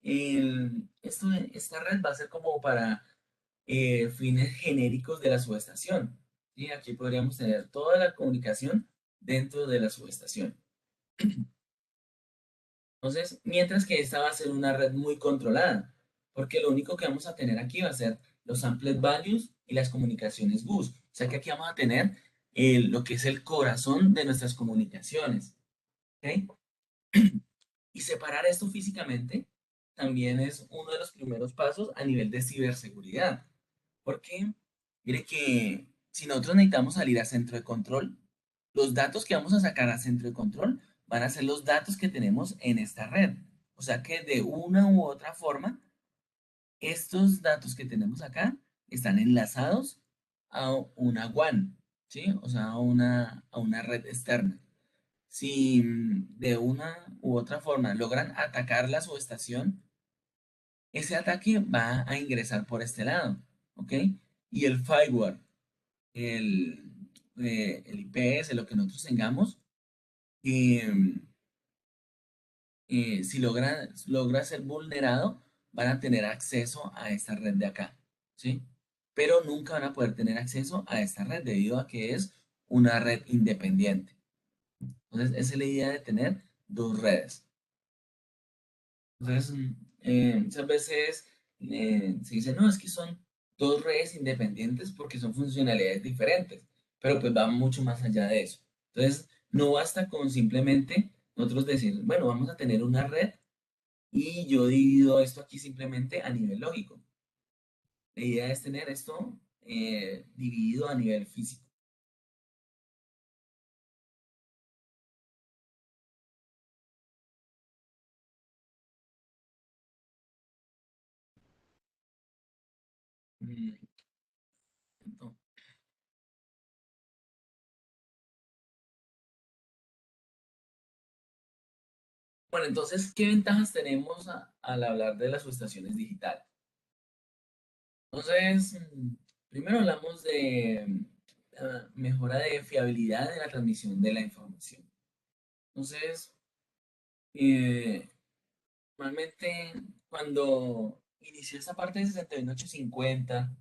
esta red va a ser como para fines genéricos de la subestación. ¿Sí? Aquí podríamos tener toda la comunicación dentro de la subestación. Entonces, mientras que esta va a ser una red muy controlada, porque lo único que vamos a tener aquí va a ser los samplet values y las comunicaciones bus. O sea que aquí vamos a tener lo que es el corazón de nuestras comunicaciones. ¿Ok? Y separar esto físicamente también es uno de los primeros pasos a nivel de ciberseguridad. Porque mire que si nosotros necesitamos salir a centro de control, los datos que vamos a sacar a centro de control van a ser los datos que tenemos en esta red. O sea que de una u otra forma, estos datos que tenemos acá están enlazados a una WAN, ¿sí? O sea, a una red externa. Si de una u otra forma logran atacar la subestación, ese ataque va a ingresar por este lado, ¿ok? Y el firewall, el, el IPS, lo que nosotros tengamos, eh, si logra ser vulnerado, van a tener acceso a esta red de acá, ¿sí? Pero nunca van a poder tener acceso a esta red debido a que es una red independiente. Entonces, esa es la idea de tener dos redes. Entonces, muchas veces se dice, no, es que son dos redes independientes porque son funcionalidades diferentes, pero pues va mucho más allá de eso. Entonces, no basta con simplemente nosotros decir, bueno, vamos a tener una red y yo divido esto aquí simplemente a nivel lógico. La idea es tener esto dividido a nivel físico. Mm, ento- Bueno, entonces, ¿qué ventajas tenemos al hablar de las subestaciones digitales? Entonces, primero hablamos de mejora de fiabilidad de la transmisión de la información. Entonces, eh, normalmente cuando inició esta parte de 61850,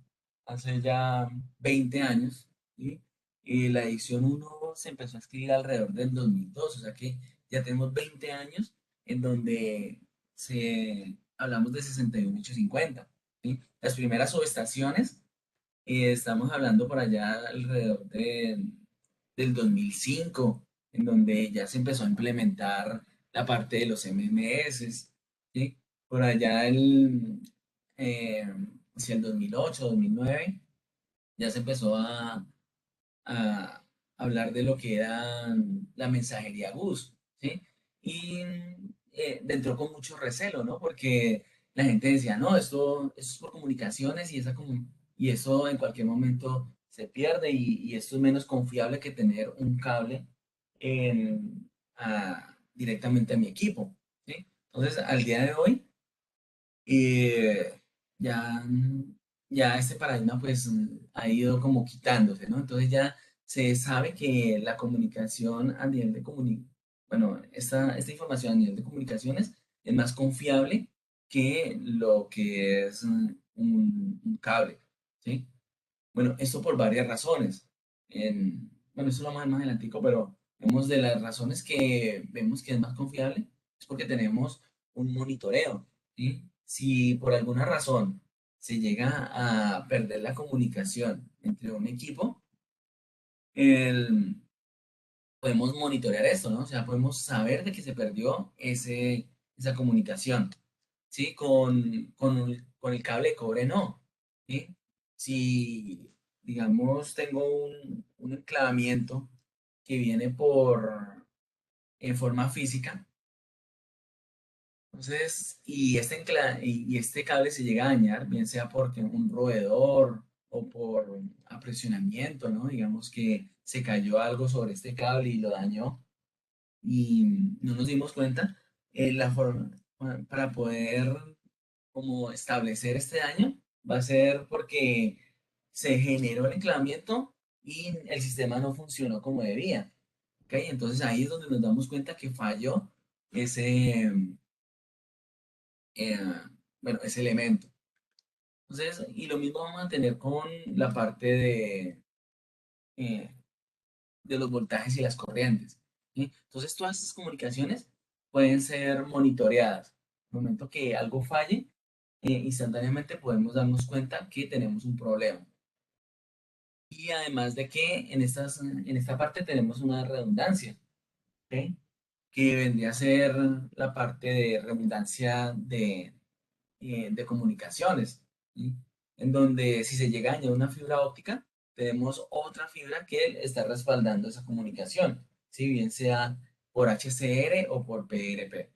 hace ya 20 años, ¿sí? Y la edición uno se empezó a escribir alrededor del 2002, o sea que ya tenemos 20 años en donde hablamos de 61850, ¿sí? Las primeras subestaciones estamos hablando por allá alrededor del 2005, en donde ya se empezó a implementar la parte de los MMS, ¿sí? Por allá eh, hacia el 2008, 2009, ya se empezó a hablar de lo que era la mensajería bus, ¿sí? Y entró con mucho recelo, ¿no? Porque la gente decía, no, esto es por comunicaciones y, y eso en cualquier momento se pierde y esto es menos confiable que tener un cable directamente a mi equipo, ¿sí? Entonces, al día de hoy, ya, ya este paradigma pues ha ido como quitándose, ¿no? Entonces ya se sabe que la comunicación a nivel de bueno, esta información a nivel de comunicaciones es más confiable que lo que es un cable, ¿sí? Bueno, esto por varias razones. Bueno, eso lo vamos a ver más adelantico, pero vemos de las razones que vemos que es más confiable, es porque tenemos un monitoreo, ¿sí? Si por alguna razón se llega a perder la comunicación entre un equipo, el- podemos monitorear esto, ¿no? O sea, podemos saber de que se perdió esa comunicación. ¿Sí? Con el cable de cobre no, ¿sí? Si, digamos, tengo un enclavamiento que viene en forma física, entonces, y este cable se llega a dañar, bien sea porque un roedor o por apresionamiento, ¿no? Digamos que se cayó algo sobre este cable y lo dañó y no nos dimos cuenta, la forma para poder como establecer este daño va a ser porque se generó el enclavamiento y el sistema no funcionó como debía. ¿Ok? Entonces ahí es donde nos damos cuenta que falló ese, eh, bueno, ese elemento. Entonces, y lo mismo vamos a tener con la parte eh, de los voltajes y las corrientes. ¿Sí? Entonces, todas estas comunicaciones pueden ser monitoreadas. En el momento que algo falle, instantáneamente podemos darnos cuenta que tenemos un problema. Y además de que en esta parte tenemos una redundancia, ¿ok? Que vendría a ser la parte de redundancia de comunicaciones, ¿sí? en donde si se llega a dañar una fibra óptica, tenemos otra fibra que está respaldando esa comunicación, si bien sea por HCR o por PRP.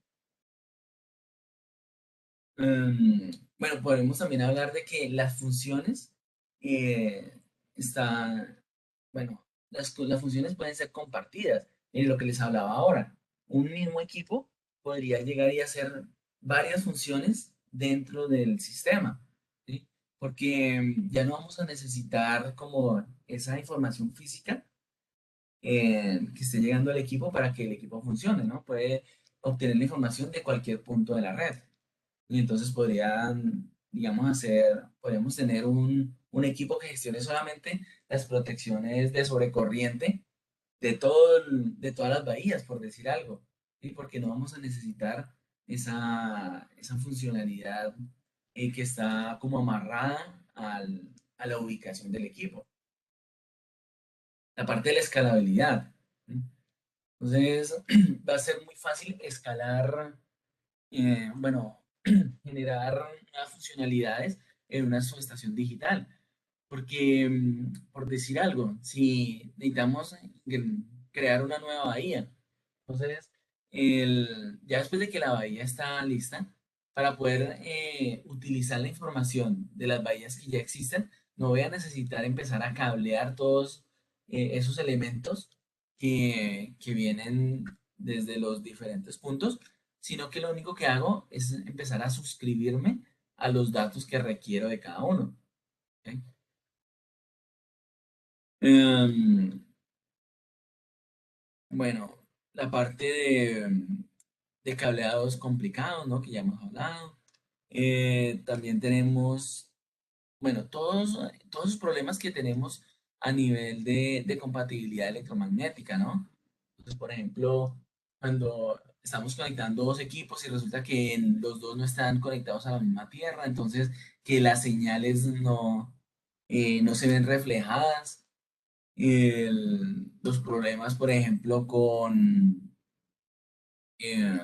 Bueno, podemos también hablar de que las funciones eh, están, bueno, las funciones pueden ser compartidas, en lo que les hablaba ahora. Un mismo equipo podría llegar y hacer varias funciones dentro del sistema, ¿sí? Porque ya no vamos a necesitar como esa información física que esté llegando al equipo para que el equipo funcione, ¿no? Puede obtener la información de cualquier punto de la red. Y entonces digamos, podríamos tener un equipo que gestione solamente las protecciones de sobrecorriente de todas las bahías, por decir algo, ¿sí? Porque no vamos a necesitar esa funcionalidad que está como amarrada a la ubicación del equipo. La parte de la escalabilidad, ¿sí? Entonces, va a ser muy fácil escalar, bueno, generar nuevas funcionalidades en una subestación digital. Porque, por decir algo, si necesitamos crear una nueva bahía, entonces, ya después de que la bahía está lista, para poder utilizar la información de las bahías que ya existen, no voy a necesitar empezar a cablear todos esos elementos que vienen desde los diferentes puntos, sino que lo único que hago es empezar a suscribirme a los datos que requiero de cada uno. ¿Ok? Em, bueno, la parte de cableados complicados, ¿no? Que ya hemos hablado. También tenemos, bueno, todos los problemas que tenemos a nivel de compatibilidad electromagnética, ¿no? Entonces, por ejemplo, cuando estamos conectando dos equipos y resulta que los dos no están conectados a la misma tierra, entonces que las señales no se ven reflejadas. Los problemas, por ejemplo, eh,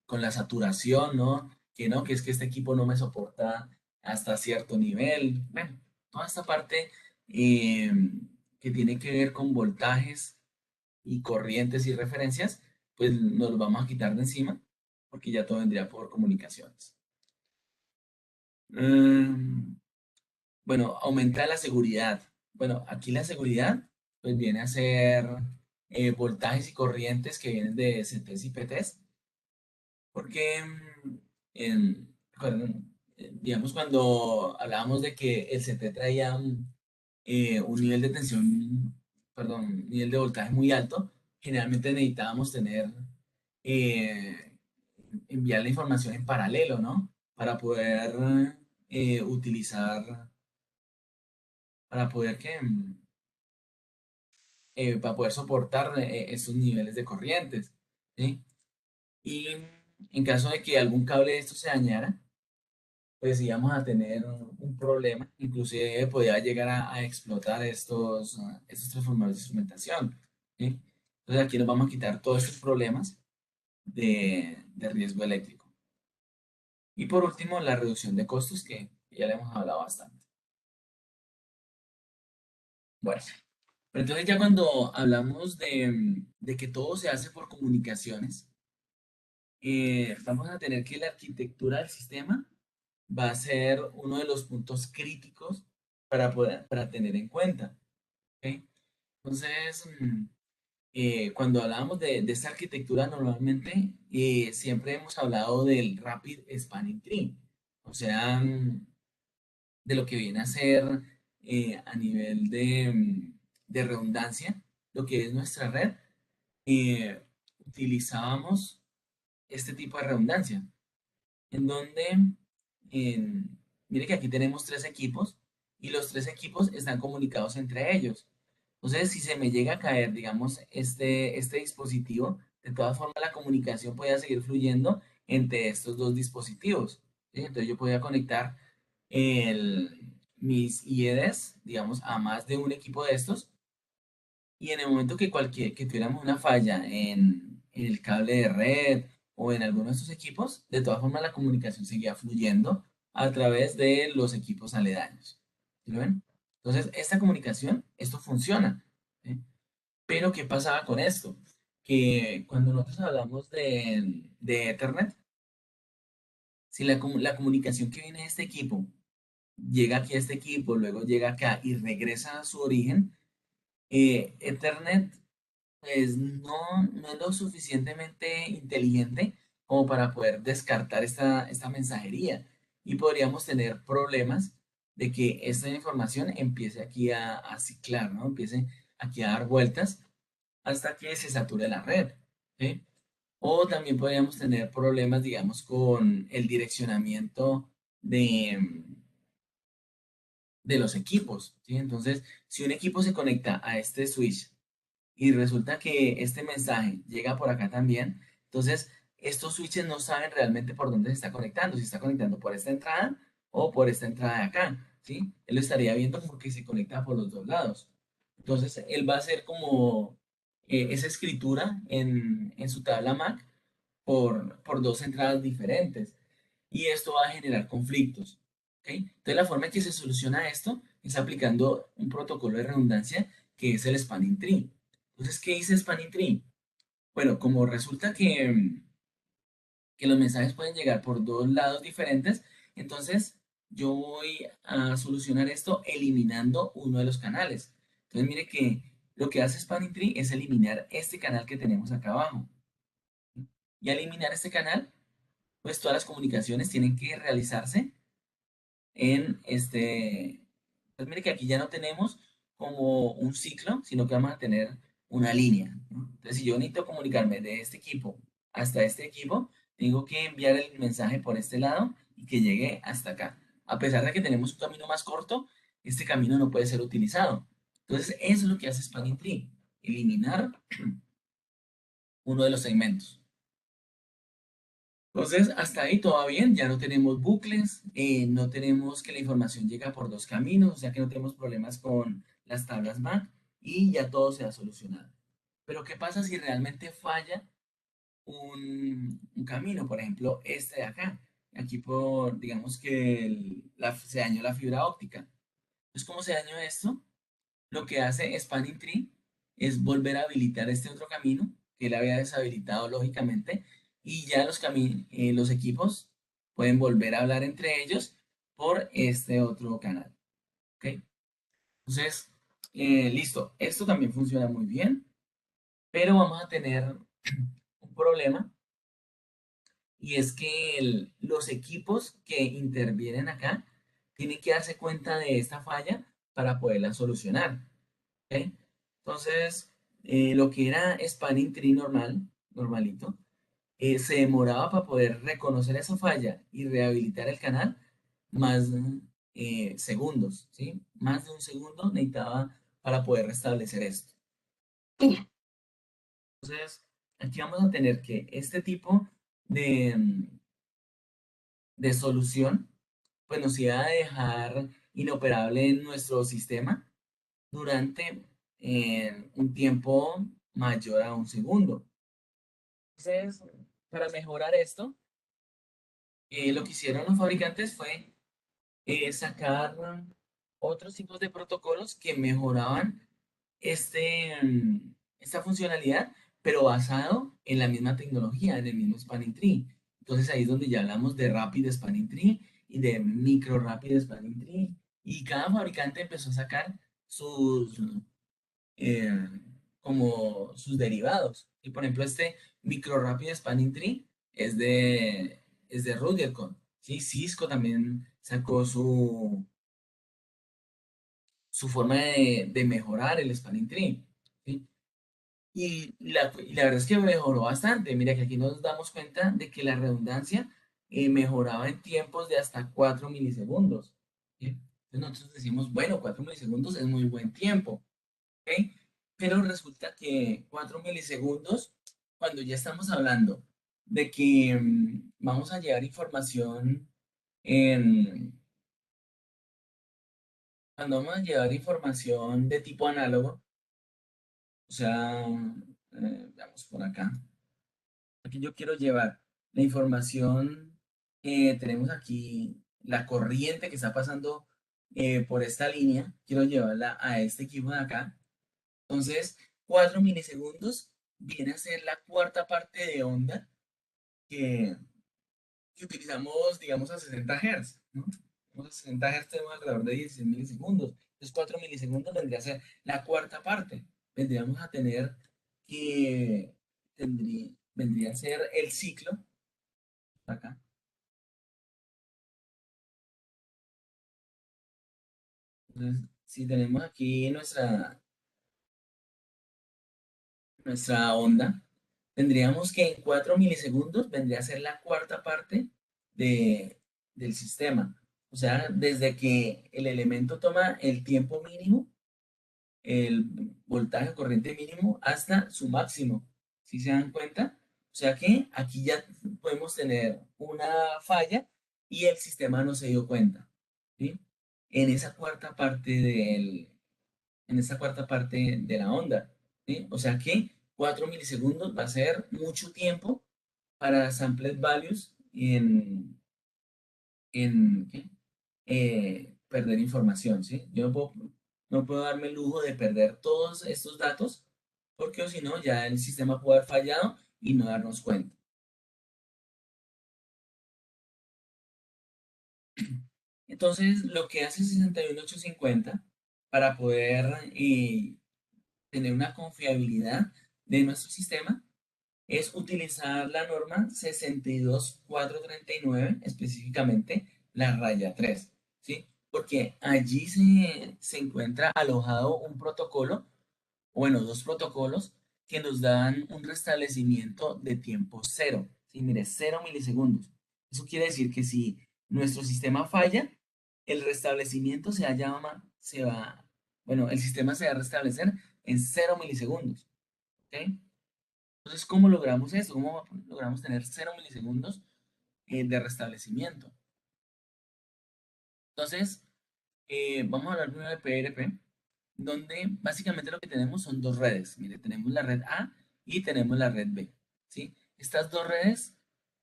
con la saturación, ¿no? Que es que este equipo no me soporta hasta cierto nivel. Bueno, toda esta parte eh, que tiene que ver con voltajes y corrientes y referencias, pues nos lo vamos a quitar de encima, porque ya todo vendría por comunicaciones. Mm, bueno, aumenta la seguridad. Bueno, aquí la seguridad pues viene a ser voltajes y corrientes que vienen de CTs y PTs, porque digamos cuando hablábamos de que el CT traía un nivel de tensión, perdón, nivel de voltaje muy alto, generalmente necesitábamos tener eh, enviar la información en paralelo, ¿no? Para poder utilizar para poder para poder soportar estos niveles de corrientes, ¿sí? Y en caso de que algún cable de estos se dañara, pues íbamos a tener un problema, inclusive podía llegar a explotar estos transformadores de instrumentación, ¿sí? Entonces aquí nos vamos a quitar todos estos problemas de riesgo eléctrico. Y por último, la reducción de costos, que ya le hemos hablado bastante. Bueno, pero entonces ya cuando hablamos de que todo se hace por comunicaciones, vamos a tener que la arquitectura del sistema va a ser uno de los puntos críticos para tener en cuenta. ¿Ok? Entonces, cuando hablábamos de esta arquitectura, normalmente siempre hemos hablado del Rapid Spanning Tree, o sea, de lo que viene a ser a nivel de redundancia, lo que es nuestra red, eh, utilizábamos este tipo de redundancia, en donde, mire que aquí tenemos tres equipos y los tres equipos están comunicados entre ellos. Entonces, si se me llega a caer, digamos, este dispositivo, de todas formas la comunicación puede seguir fluyendo entre estos dos dispositivos, ¿sí? Entonces yo podía conectar mis IEDs, digamos, a más de un equipo de estos y en el momento que tuviéramos una falla en el cable de red o en alguno de estos equipos, de todas formas la comunicación seguía fluyendo a través de los equipos aledaños. ¿Sí lo ven? Entonces, esta comunicación, esto funciona. ¿Sí? Pero, ¿qué pasaba con esto? Que cuando nosotros hablamos de Ethernet, si la comunicación que viene de este equipo llega aquí a este equipo, luego llega acá y regresa a su origen, Ethernet pues no es lo suficientemente inteligente como para poder descartar esta mensajería. Y podríamos tener problemas de que esta información empiece aquí a ciclar, ¿no? Empiece aquí a dar vueltas hasta que se sature la red, ¿sí? O también podríamos tener problemas, digamos, con el direccionamiento de los equipos, ¿sí? Entonces, si un equipo se conecta a este switch y resulta que este mensaje llega por acá también, entonces estos switches no saben realmente por dónde se está conectando, si está conectando por esta entrada o por esta entrada de acá, ¿sí? Él lo estaría viendo porque se conecta por los dos lados. Entonces, él va a hacer como esa escritura en su tabla Mac por dos entradas diferentes. Y esto va a generar conflictos. ¿Ok? Entonces, la forma en que se soluciona esto es aplicando un protocolo de redundancia que es el Spanning Tree. Entonces, ¿qué dice Spanning Tree? Bueno, como resulta que los mensajes pueden llegar por dos lados diferentes, entonces yo voy a solucionar esto eliminando uno de los canales. Entonces, mire que lo que hace Spanning Tree es eliminar este canal que tenemos acá abajo. Y al eliminar este canal, pues todas las comunicaciones tienen que realizarse en este, pues mire que aquí ya no tenemos como un ciclo, sino que vamos a tener una línea, ¿no? Entonces, si yo necesito comunicarme de este equipo hasta este equipo, tengo que enviar el mensaje por este lado y que llegue hasta acá. A pesar de que tenemos un camino más corto, este camino no puede ser utilizado. Entonces, eso es lo que hace Spanning Tree, eliminar uno de los segmentos. Entonces, hasta ahí todo va bien, ya no tenemos bucles, no tenemos que la información llega por dos caminos, o sea que no tenemos problemas con las tablas MAC y ya todo se ha solucionado. Pero ¿qué pasa si realmente falla un camino? Por ejemplo, este de acá. Aquí por, digamos que se dañó la fibra óptica. Entonces, ¿cómo se dañó esto? Lo que hace Spanning Tree es volver a habilitar este otro camino que él había deshabilitado lógicamente y ya los equipos pueden volver a hablar entre ellos por este otro canal. ¿Ok? Entonces, listo. Esto también funciona muy bien, pero vamos a tener un problema y es que los equipos que intervienen acá tienen que darse cuenta de esta falla para poderla solucionar. ¿Ok? Entonces, lo que era Spanning Tree normalito, se demoraba para poder reconocer esa falla y rehabilitar el canal más segundos, ¿sí? Más de un segundo necesitaba para poder restablecer esto. Entonces, aquí vamos a tener que este tipo de solución, pues nos iba a dejar inoperable en nuestro sistema durante un tiempo mayor a un segundo. Entonces, para mejorar esto, lo que hicieron los fabricantes fue sacar otros tipos de protocolos que mejoraban esta funcionalidad, pero basado en la misma tecnología, en el mismo Spanning Tree. Entonces ahí es donde ya hablamos de Rapid Spanning Tree y de Micro Rapid Spanning Tree. Y cada fabricante empezó a sacar eh, como sus derivados. Y por ejemplo, este Micro Rapid Spanning Tree es de Rudialcon. ¿Sí? Cisco también sacó su forma de mejorar el Spanning Tree. ¿Sí? Y la verdad es que mejoró bastante. Mira que aquí nos damos cuenta de que la redundancia mejoraba en tiempos de hasta 4 milisegundos. ¿Sí? Entonces nosotros decimos, bueno, 4 milisegundos es muy buen tiempo. ¿Ok? Pero resulta que 4 milisegundos, cuando ya estamos hablando de que vamos a llevar información en, cuando vamos a llevar información de tipo análogo, o sea, veamos por acá. Aquí yo quiero llevar la información que tenemos aquí. la corriente que está pasando por esta línea, quiero llevarla a este equipo de acá. Entonces, 4 milisegundos viene a ser la cuarta parte de onda que, que utilizamos, digamos, a 60 Hz, ¿no? A 60 Hz tenemos alrededor de 16 milisegundos. Entonces, 4 milisegundos vendría a ser la cuarta parte. Vendríamos a tener que, vendría a ser el ciclo, acá. Entonces, si tenemos aquí nuestra onda, tendríamos que en 4 milisegundos vendría a ser la cuarta parte de, del sistema. O sea, desde que el elemento toma el tiempo mínimo, el voltaje corriente mínimo, hasta su máximo. ¿Sí se dan cuenta? O sea que aquí ya podemos tener una falla y el sistema no se dio cuenta. ¿Sí? En esa cuarta parte en esta cuarta parte de la onda. ¿Sí? O sea que 4 milisegundos va a ser mucho tiempo para sampled values ¿qué? Perder información. ¿Sí? Yo no puedo darme el lujo de perder todos estos datos porque o si no, ya el sistema puede haber fallado y no darnos cuenta. Entonces, lo que hace 61850 para poder tener una confiabilidad de nuestro sistema es utilizar la norma 62439, específicamente la raya 3, ¿sí? Porque allí se encuentra alojado un protocolo, bueno, dos protocolos que nos dan un restablecimiento de tiempo cero, ¿sí? Mire, 0 milisegundos. Eso quiere decir que si nuestro sistema falla, el restablecimiento bueno, el sistema se va a restablecer en 0 milisegundos, ¿ok? Entonces, ¿cómo logramos eso? ¿Cómo logramos tener 0 milisegundos de restablecimiento? Entonces, vamos a hablar primero de PRP, donde básicamente lo que tenemos son dos redes. Mire, tenemos la red A y tenemos la red B, ¿sí? Estas dos redes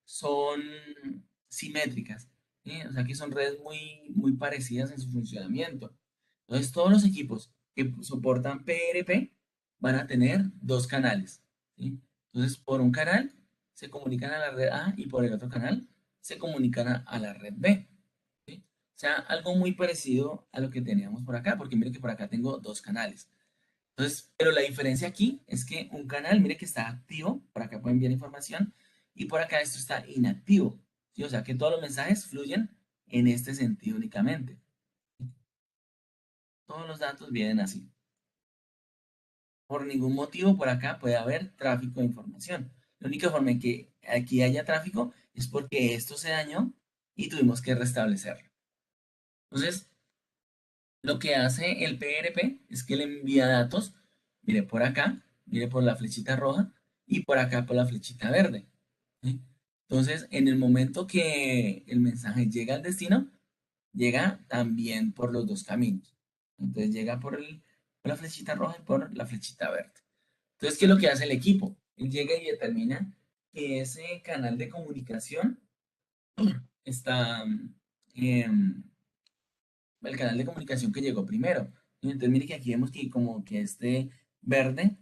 son simétricas, ¿sí? O sea que son redes muy, muy parecidas en su funcionamiento. Entonces, todos los equipos que soportan PRP van a tener dos canales, ¿sí? Entonces, por un canal se comunican a la red A y por el otro canal se comunican a la red B, ¿sí? O sea, algo muy parecido a lo que teníamos por acá, porque mire que por acá tengo dos canales. Entonces, pero la diferencia aquí es que un canal, mire que está activo, por acá pueden enviar información, y por acá esto está inactivo, ¿sí? O sea, que todos los mensajes fluyen en este sentido únicamente. Todos los datos vienen así. Por ningún motivo por acá puede haber tráfico de información. La única forma en que aquí haya tráfico es porque esto se dañó y tuvimos que restablecerlo. Entonces, lo que hace el PRP es que le envía datos, mire por acá, mire por la flechita roja y por acá por la flechita verde, ¿sí? Entonces, en el momento que el mensaje llega al destino, llega también por los dos caminos. Entonces, llega por la flechita roja y por la flechita verde. Entonces, ¿qué es lo que hace el equipo? Él llega y determina que ese canal de comunicación está, em, el canal de comunicación que llegó primero. Y entonces mire que aquí vemos que como que este verde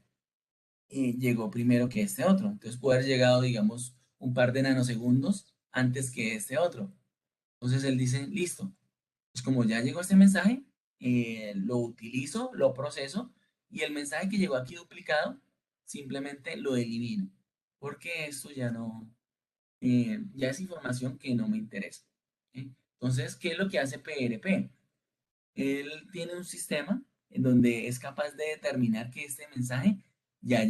llegó primero que este otro. Entonces puede haber llegado, digamos, un par de nanosegundos antes que este otro. Entonces él dice, listo, pues como ya llegó este mensaje, lo utilizo, lo proceso y el mensaje que llegó aquí duplicado, simplemente lo elimino. Porque esto ya no, ya es información que no me interesa. ¿Sí? Entonces, ¿qué es lo que hace PRP? Él tiene un sistema en donde es capaz de determinar que este mensaje ya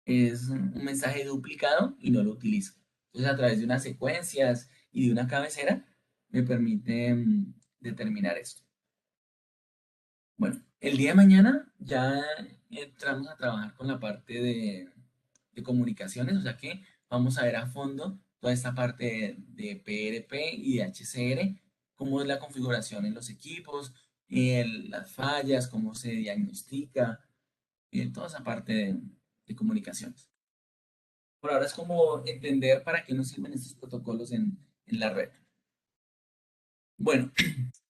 es un mensaje duplicado y no lo utilizo. Entonces, a través de unas secuencias y de una cabecera, me permite determinar esto. Bueno, el día de mañana ya entramos a trabajar con la parte de comunicaciones, o sea que vamos a ver a fondo toda esta parte de PRP y de HCR, cómo es la configuración en los equipos, las fallas, cómo se diagnostica, toda esa parte de comunicaciones. Por ahora es como entender para qué nos sirven estos protocolos en la red. Bueno,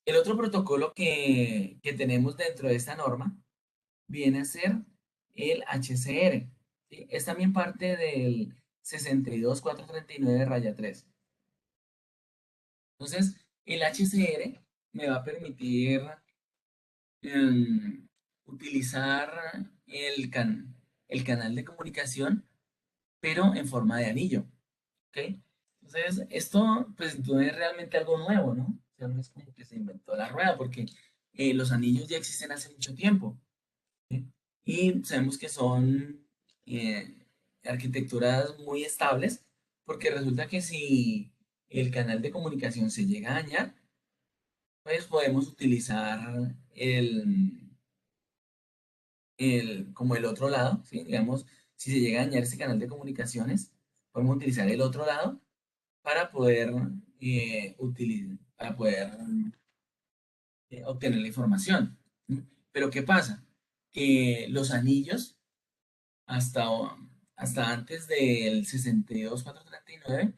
el otro protocolo que tenemos dentro de esta norma viene a ser el HCR. ¿Sí? Es también parte del 62439 raya 3. Entonces, el HCR me va a permitir em, utilizar el canal de comunicación, pero en forma de anillo. ¿Ok? Entonces, esto pues no es realmente algo nuevo, ¿no? O sea, no es como que se inventó la rueda, porque los anillos ya existen hace mucho tiempo. ¿Sí? Y sabemos que son eh, arquitecturas muy estables, porque resulta que si el canal de comunicación se llega a dañar, pues podemos utilizar como el otro lado, ¿sí? Digamos, si se llega a dañar ese canal de comunicaciones, podemos utilizar el otro lado para poder, para poder obtener la información. ¿Sí? Pero ¿qué pasa? Que los anillos hasta, hasta antes del 62439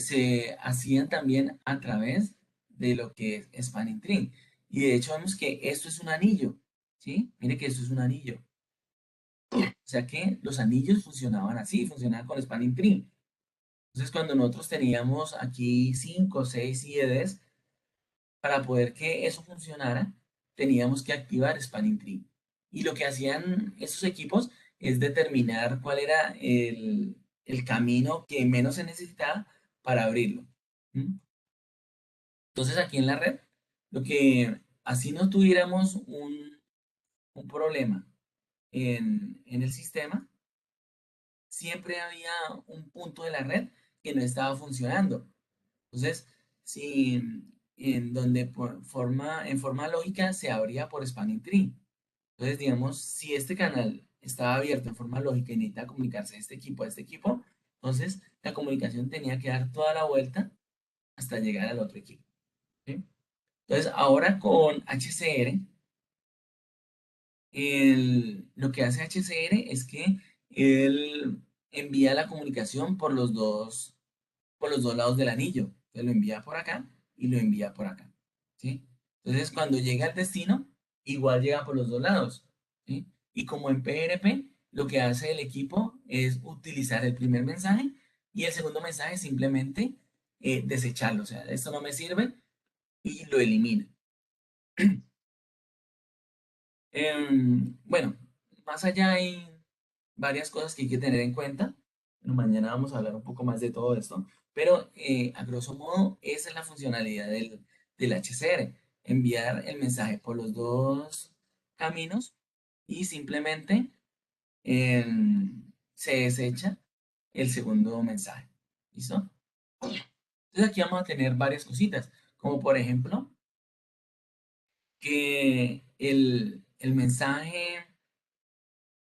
se hacían también a través de lo que es Spanning Tree. Y de hecho vemos que esto es un anillo, ¿sí? Mire que esto es un anillo. O sea que los anillos funcionaban así, funcionaban con Spanning Tree. Entonces cuando nosotros teníamos aquí 5 o 6 IEDs, para poder que eso funcionara, teníamos que activar Spanning Tree. Y lo que hacían esos equipos es determinar cuál era el camino que menos se necesitaba para abrirlo. ¿Mm? Entonces aquí en la red, lo que así no tuviéramos un problema en el sistema, siempre había un punto de la red que no estaba funcionando. Entonces, si en donde en forma lógica se abría por Spanning Tree. Entonces, digamos, si este canal estaba abierto en forma lógica y necesita comunicarse de este equipo a este equipo, entonces la comunicación tenía que dar toda la vuelta hasta llegar al otro equipo. ¿Sí? Entonces, ahora con HCR, lo que hace HCR es que él envía la comunicación por los dos lados del anillo. Te lo envía por acá y lo envía por acá. ¿Sí? Entonces, cuando llega al destino, igual llega por los dos lados. ¿Sí? Y como en PRP, lo que hace el equipo es utilizar el primer mensaje y el segundo mensaje simplemente desecharlo. O sea, esto no me sirve y lo elimina. Bueno, más allá hay varias cosas que hay que tener en cuenta. Bueno, mañana vamos a hablar un poco más de todo esto, pero a grosso modo esa es la funcionalidad del HCR, enviar el mensaje por los dos caminos y simplemente se desecha el segundo mensaje. ¿Listo? Entonces aquí vamos a tener varias cositas, como por ejemplo que el mensaje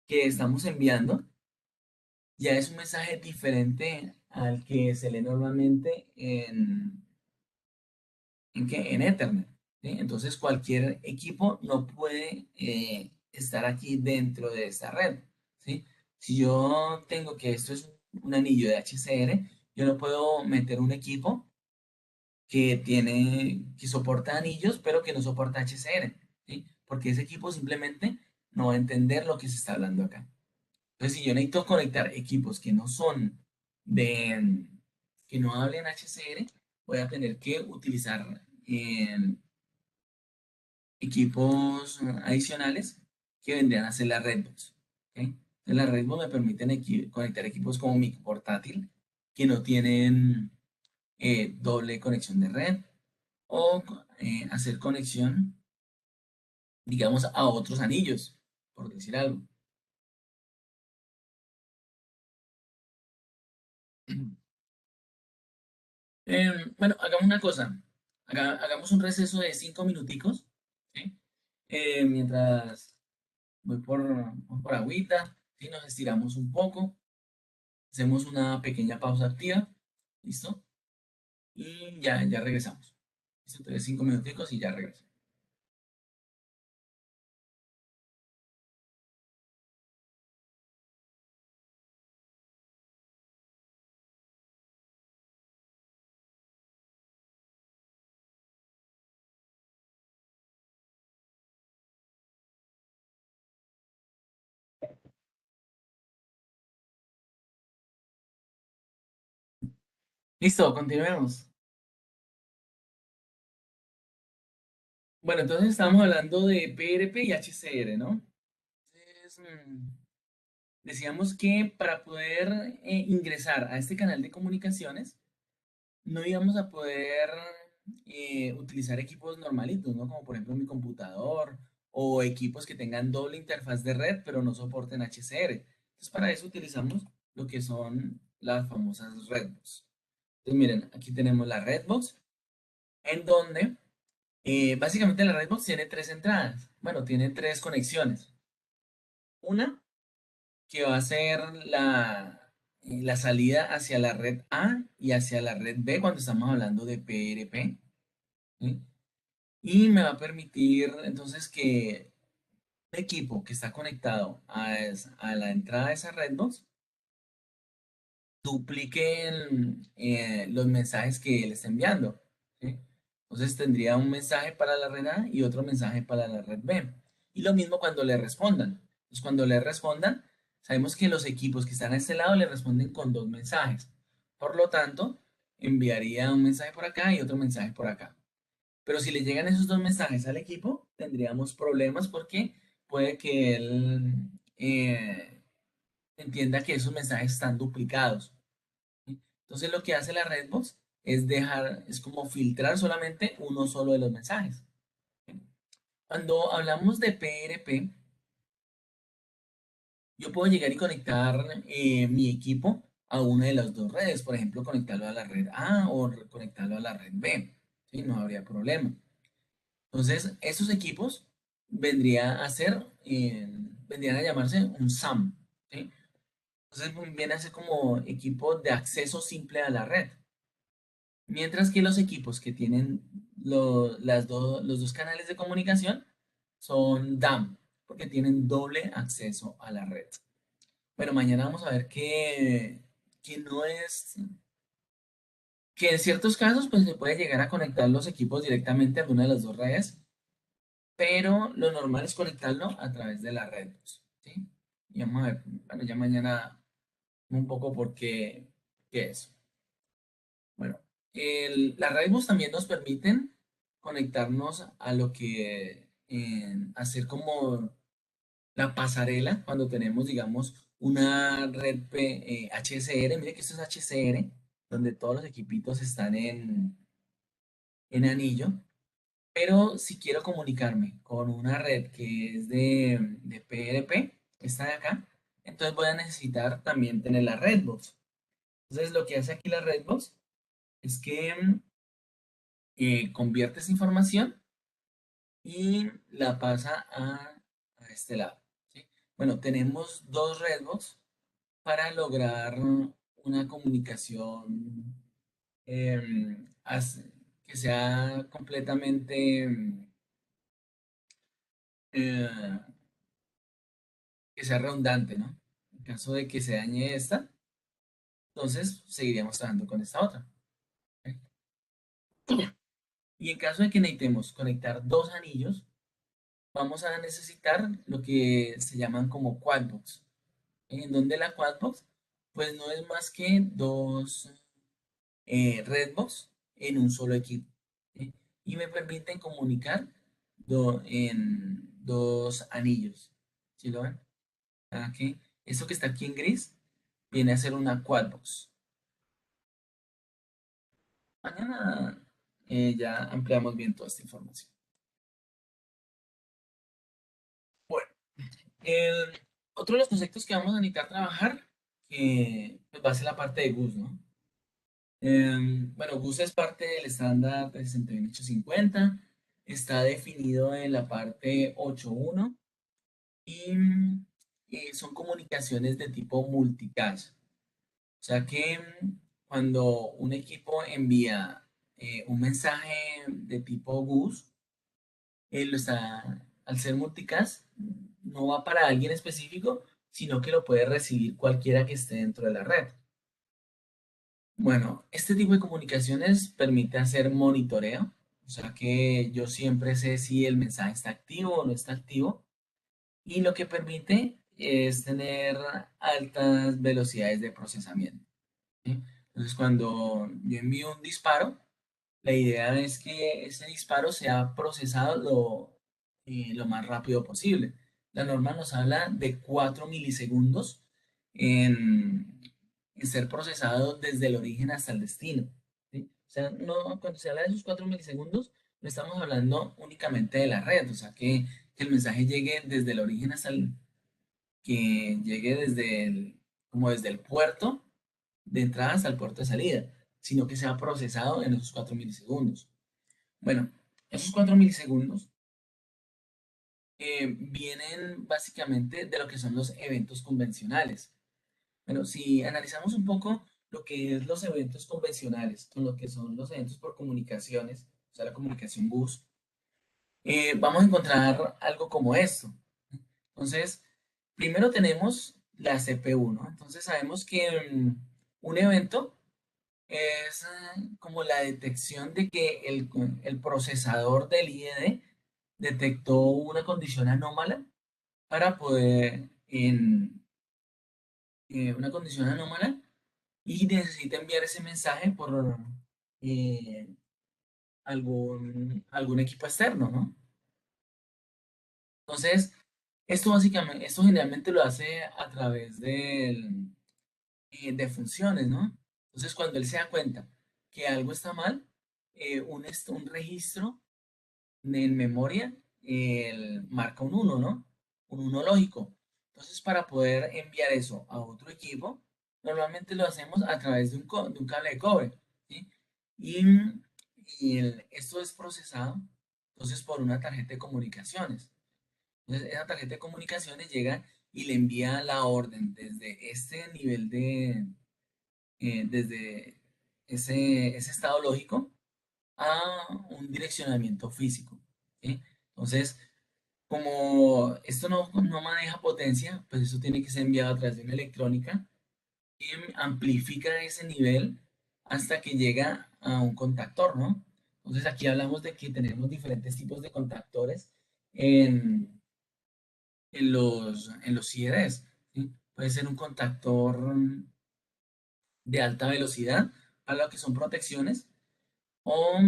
que estamos enviando ya es un mensaje diferente al que se lee normalmente en Ethernet. ¿Sí? Entonces, cualquier equipo no puede estar aquí dentro de esta red. ¿Sí? Si yo tengo que esto es un anillo de HCR, yo no puedo meter un equipo que soporta anillos, pero que no soporta HCR. ¿Sí? Porque ese equipo simplemente no va a entender lo que se está hablando acá. Entonces, si yo necesito conectar equipos que no son de, que no hablen HCR, voy a tener que utilizar equipos adicionales que vendrían a ser las Redbox. ¿Ok? Entonces, las Redbox me permiten conectar equipos como mi portátil que no tienen doble conexión de red o hacer conexión, digamos, a otros anillos, por decir algo. Bueno, hagamos una cosa. Hagamos un receso de 5 minuticos, ¿sí? Mientras voy por agüita, ¿sí? Nos estiramos un poco, hacemos una pequeña pausa activa, ¿listo? Y ya regresamos. ¿Listo? Entonces 5 minuticos y ya regresamos. Listo, continuemos. Bueno, entonces estamos hablando de PRP y HCR, ¿no? Entonces, decíamos que para poder ingresar a este canal de comunicaciones, no íbamos a poder utilizar equipos normalitos, ¿no? Como por ejemplo mi computador o equipos que tengan doble interfaz de red, pero no soporten HCR. Entonces, para eso utilizamos lo que son las famosas Redbox. Entonces, miren, aquí tenemos la Redbox, en donde básicamente la Redbox tiene tres entradas. Bueno, tiene tres conexiones. Una que va a ser la salida hacia la red A y hacia la red B cuando estamos hablando de PRP. ¿Sí? Y me va a permitir entonces que un equipo que está conectado a la entrada de esa Redbox dupliquen los mensajes que él está enviando. ¿Sí? Entonces tendría un mensaje para la red A y otro mensaje para la red B. Y lo mismo cuando le respondan. Entonces cuando le respondan, sabemos que los equipos que están a este lado le responden con dos mensajes. Por lo tanto, enviaría un mensaje por acá y otro mensaje por acá. Pero si le llegan esos dos mensajes al equipo, tendríamos problemas porque puede que él entienda que esos mensajes están duplicados. ¿Sí? Entonces lo que hace la Redbox es dejar, es como filtrar solamente uno solo de los mensajes. ¿Sí? Cuando hablamos de PRP, yo puedo llegar y conectar mi equipo a una de las dos redes, por ejemplo, conectarlo a la red A o conectarlo a la red B. ¿Sí? No habría problema. Entonces, esos equipos vendría a ser, vendrían a llamarse un SAM. ¿Sí? Entonces, viene a ser como equipo de acceso simple a la red. Mientras que los equipos que tienen los dos canales de comunicación son DAM, porque tienen doble acceso a la red. Pero mañana vamos a ver que no es, que en ciertos casos pues se puede llegar a conectar los equipos directamente a una de las dos redes, pero lo normal es conectarlo a través de la red, pues, ¿sí? Y vamos a ver, bueno, ya mañana un poco por qué es. Bueno, las Rainbows también nos permiten conectarnos a lo que hacer como la pasarela cuando tenemos, digamos, una red HCR. Mire que esto es HCR, donde todos los equipitos están en anillo. Pero si quiero comunicarme con una red que es de PRP, esta de acá, entonces voy a necesitar también tener la Redbox. Entonces lo que hace aquí la Redbox es que convierte esa información y la pasa a este lado. ¿Sí? Bueno, tenemos dos Redbox para lograr una comunicación que sea completamente, eh, que sea redundante, ¿no? En caso de que se dañe esta, entonces seguiríamos trabajando con esta otra. ¿Ok? Y en caso de que necesitemos conectar dos anillos, vamos a necesitar lo que se llaman como quadbox. En donde la quadbox, pues no es más que dos redbox en un solo equipo. ¿Sí? Y me permiten comunicar en dos anillos. ¿Sí lo ven? Aquí, eso que está aquí en gris viene a ser una quadbox. Mañana ya ampliamos bien toda esta información. Bueno, el, otro de los conceptos que vamos a necesitar trabajar pues va a ser la parte de GUS, ¿no? Bueno, GUS es parte del estándar de 61850, está definido en la parte 8.1 y son comunicaciones de tipo multicast. O sea que cuando un equipo envía un mensaje de tipo GUS, al ser multicast, no va para alguien específico, sino que lo puede recibir cualquiera que esté dentro de la red. Bueno, este tipo de comunicaciones permite hacer monitoreo, o sea que yo siempre sé si el mensaje está activo o no está activo, y lo que permite es tener altas velocidades de procesamiento. ¿Sí? Entonces, cuando yo envío un disparo, la idea es que ese disparo sea procesado lo más rápido posible. La norma nos habla de 4 milisegundos en, en ser procesado desde el origen hasta el destino. ¿Sí? O sea, no, cuando se habla de esos 4 milisegundos, no estamos hablando únicamente de la red, o sea, que el mensaje llegue desde el origen hasta que llegue como desde el puerto de entrada hasta el puerto de salida, sino que sea procesado en esos 4 milisegundos. Bueno, esos 4 milisegundos vienen básicamente de lo que son los eventos convencionales. Bueno, si analizamos un poco lo que es los eventos convencionales con lo que son los eventos por comunicaciones, o sea, la comunicación bus, vamos a encontrar algo como esto. Entonces, primero tenemos la CPU, ¿no? Entonces sabemos que un evento es como la detección de que el procesador del IED detectó una condición anómala para poder, una condición anómala y necesita enviar ese mensaje por eh, algún equipo externo, ¿no? Entonces, esto generalmente lo hace a través de funciones, ¿no? Entonces, cuando él se da cuenta que algo está mal, un registro en memoria marca un uno, ¿no? Un uno lógico. Entonces, para poder enviar eso a otro equipo, normalmente lo hacemos a través de un cable de cobre, ¿sí? Y, esto es procesado, entonces, por una tarjeta de comunicaciones. Entonces, esa tarjeta de comunicaciones llega y le envía la orden desde este nivel desde ese estado lógico a un direccionamiento físico, ¿sí? Entonces, como esto no maneja potencia, pues eso tiene que ser enviado a través de una electrónica y amplifica ese nivel hasta que llega a un contactor, ¿no? Entonces aquí hablamos de que tenemos diferentes tipos de contactores en, en los IEDs, ¿sí? Puede ser un contactor de alta velocidad para lo que son protecciones o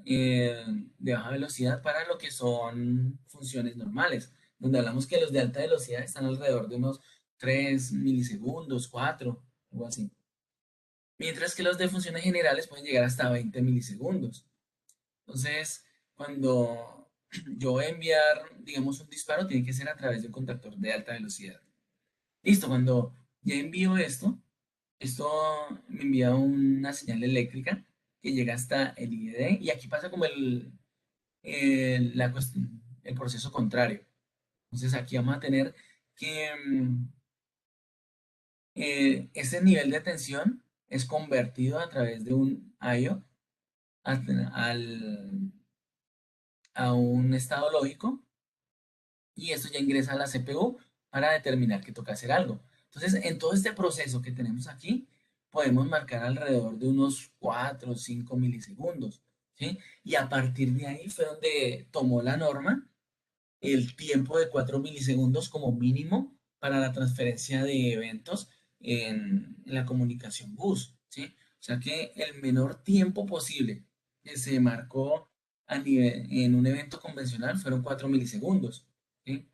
de baja velocidad para lo que son funciones normales, donde hablamos que los de alta velocidad están alrededor de unos 3 milisegundos, 4, algo así. Mientras que los de funciones generales pueden llegar hasta 20 milisegundos. Entonces, cuando yo voy a enviar, digamos, un disparo, tiene que ser a través de un contactor de alta velocidad. Listo, cuando ya envío esto me envía una señal eléctrica que llega hasta el IED y aquí pasa como el proceso contrario. Entonces aquí vamos a tener que ese nivel de tensión es convertido a través de un IO a, al- a un estado lógico y esto ya ingresa a la CPU para determinar que toca hacer algo. Entonces, en todo este proceso que tenemos aquí, podemos marcar alrededor de unos 4 o 5 milisegundos, ¿sí? Y a partir de ahí fue donde tomó la norma el tiempo de 4 milisegundos como mínimo para la transferencia de eventos en la comunicación bus, ¿sí? O sea que el menor tiempo posible que se marcó en un evento convencional fueron 4 milisegundos, ¿sí?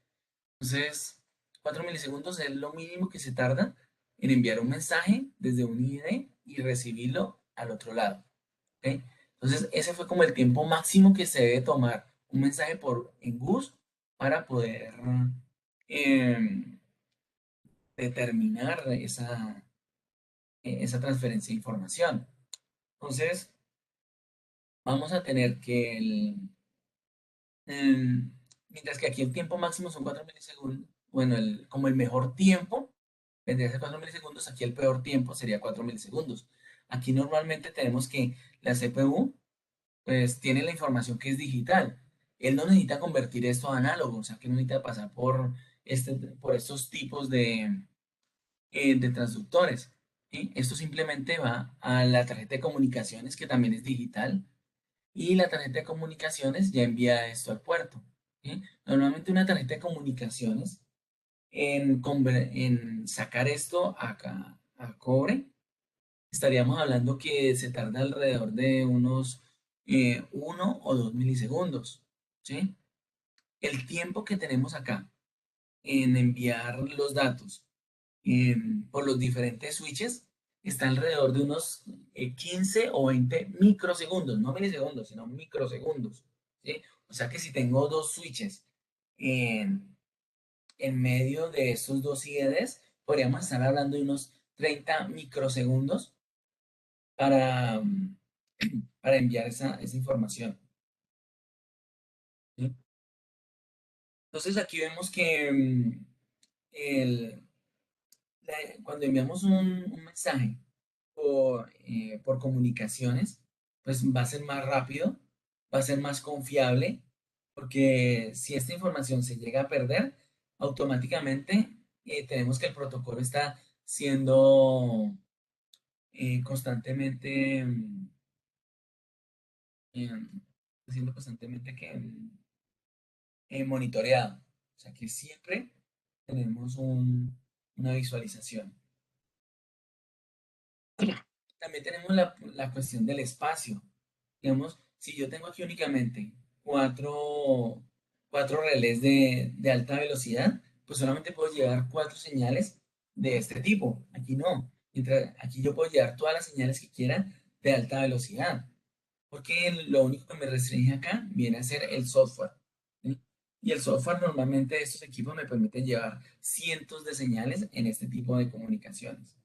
Entonces, 4 milisegundos es lo mínimo que se tarda en enviar un mensaje desde un ID y recibirlo al otro lado, ¿ok? Entonces, ese fue como el tiempo máximo que se debe tomar un mensaje en GUS para poder em, determinar esa transferencia de información. Entonces, vamos a tener que mientras que aquí el tiempo máximo son 4 milisegundos, bueno, como el mejor tiempo vendría a ser 4 milisegundos, aquí el peor tiempo sería 4 milisegundos. Aquí normalmente tenemos que la CPU pues tiene la información que es digital. Él no necesita convertir esto a análogo, o sea que no necesita pasar por estos tipos de transductores, ¿sí? Esto simplemente va a la tarjeta de comunicaciones que también es digital y la tarjeta de comunicaciones ya envía esto al puerto, ¿sí? Normalmente una tarjeta de comunicaciones en sacar esto a cobre estaríamos hablando que se tarda alrededor de unos 1 o 2 milisegundos, ¿sí? El tiempo que tenemos acá en enviar los datos por los diferentes switches está alrededor de unos 15 o 20 microsegundos, no milisegundos, sino microsegundos, ¿sí? O sea que si tengo dos switches en, en medio de estos dos IDs, podríamos estar hablando de unos 30 microsegundos para, para enviar esa información, ¿sí? Entonces aquí vemos que el, cuando enviamos un mensaje por comunicaciones, pues va a ser más rápido, va a ser más confiable, porque si esta información se llega a perder, automáticamente tenemos que el protocolo está siendo constantemente, em, siendo constantemente monitoreado. O sea que siempre tenemos una visualización. También tenemos la cuestión del espacio. Digamos, si yo tengo aquí únicamente cuatro relés de alta velocidad, pues solamente puedo llevar cuatro señales de este tipo. Aquí no. Aquí yo puedo llevar todas las señales que quiera de alta velocidad. Porque lo único que me restringe acá viene a ser el software, ¿sí? Y el software normalmente de estos equipos me permiten llevar cientos de señales en este tipo de comunicaciones.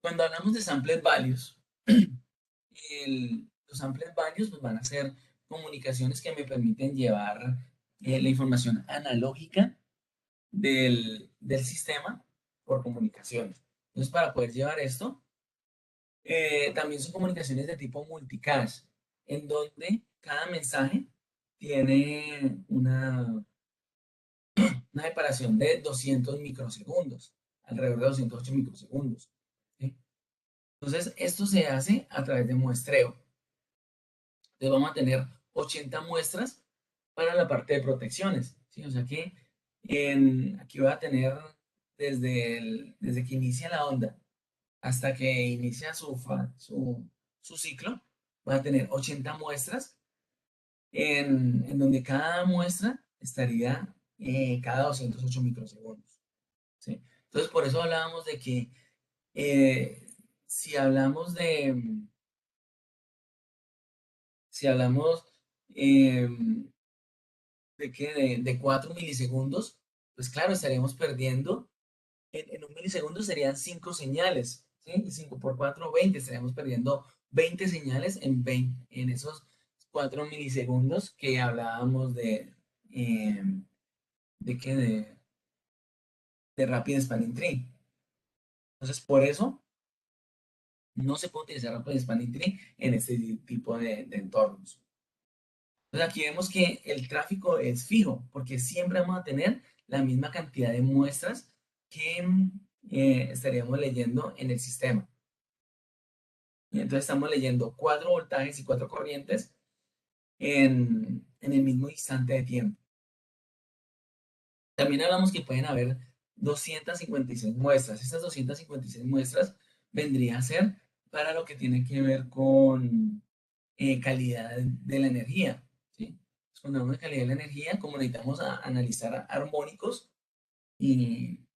Cuando hablamos de samples values, los samples values pues, van a ser comunicaciones que me permiten llevar la información analógica del sistema por comunicaciones. Entonces, para poder llevar esto, también son comunicaciones de tipo multicast, en donde cada mensaje tiene una separación de 200 microsegundos, alrededor de 208 microsegundos, ¿sí? Entonces, esto se hace a través de muestreo. Entonces, vamos a tener 80 muestras para la parte de protecciones, ¿sí? O sea que aquí voy a tener desde que inicia la onda hasta que inicia su ciclo, voy a tener 80 muestras en donde cada muestra estaría cada 208 microsegundos, ¿sí? Entonces, por eso hablábamos de que si hablamos si hablamos eh, de 4 milisegundos, pues claro, estaríamos perdiendo, en 1 milisegundo serían 5 señales, ¿sí? Y 5 por 4 20, estaríamos perdiendo 20 señales en esos 4 milisegundos que hablábamos eh, de, que de Rapid Spanning Tree. Entonces, por eso no se puede utilizar Rapid Spanning Tree en este tipo de entornos. Entonces aquí vemos que el tráfico es fijo, porque siempre vamos a tener la misma cantidad de muestras que estaríamos leyendo en el sistema. Y entonces estamos leyendo 4 voltajes y 4 corrientes en el mismo instante de tiempo. También hablamos que pueden haber 256 muestras. Estas 256 muestras vendría a ser para lo que tiene que ver con calidad de la energía, ¿sí? Cuando hablamos de calidad de la energía, como necesitamos analizar armónicos y,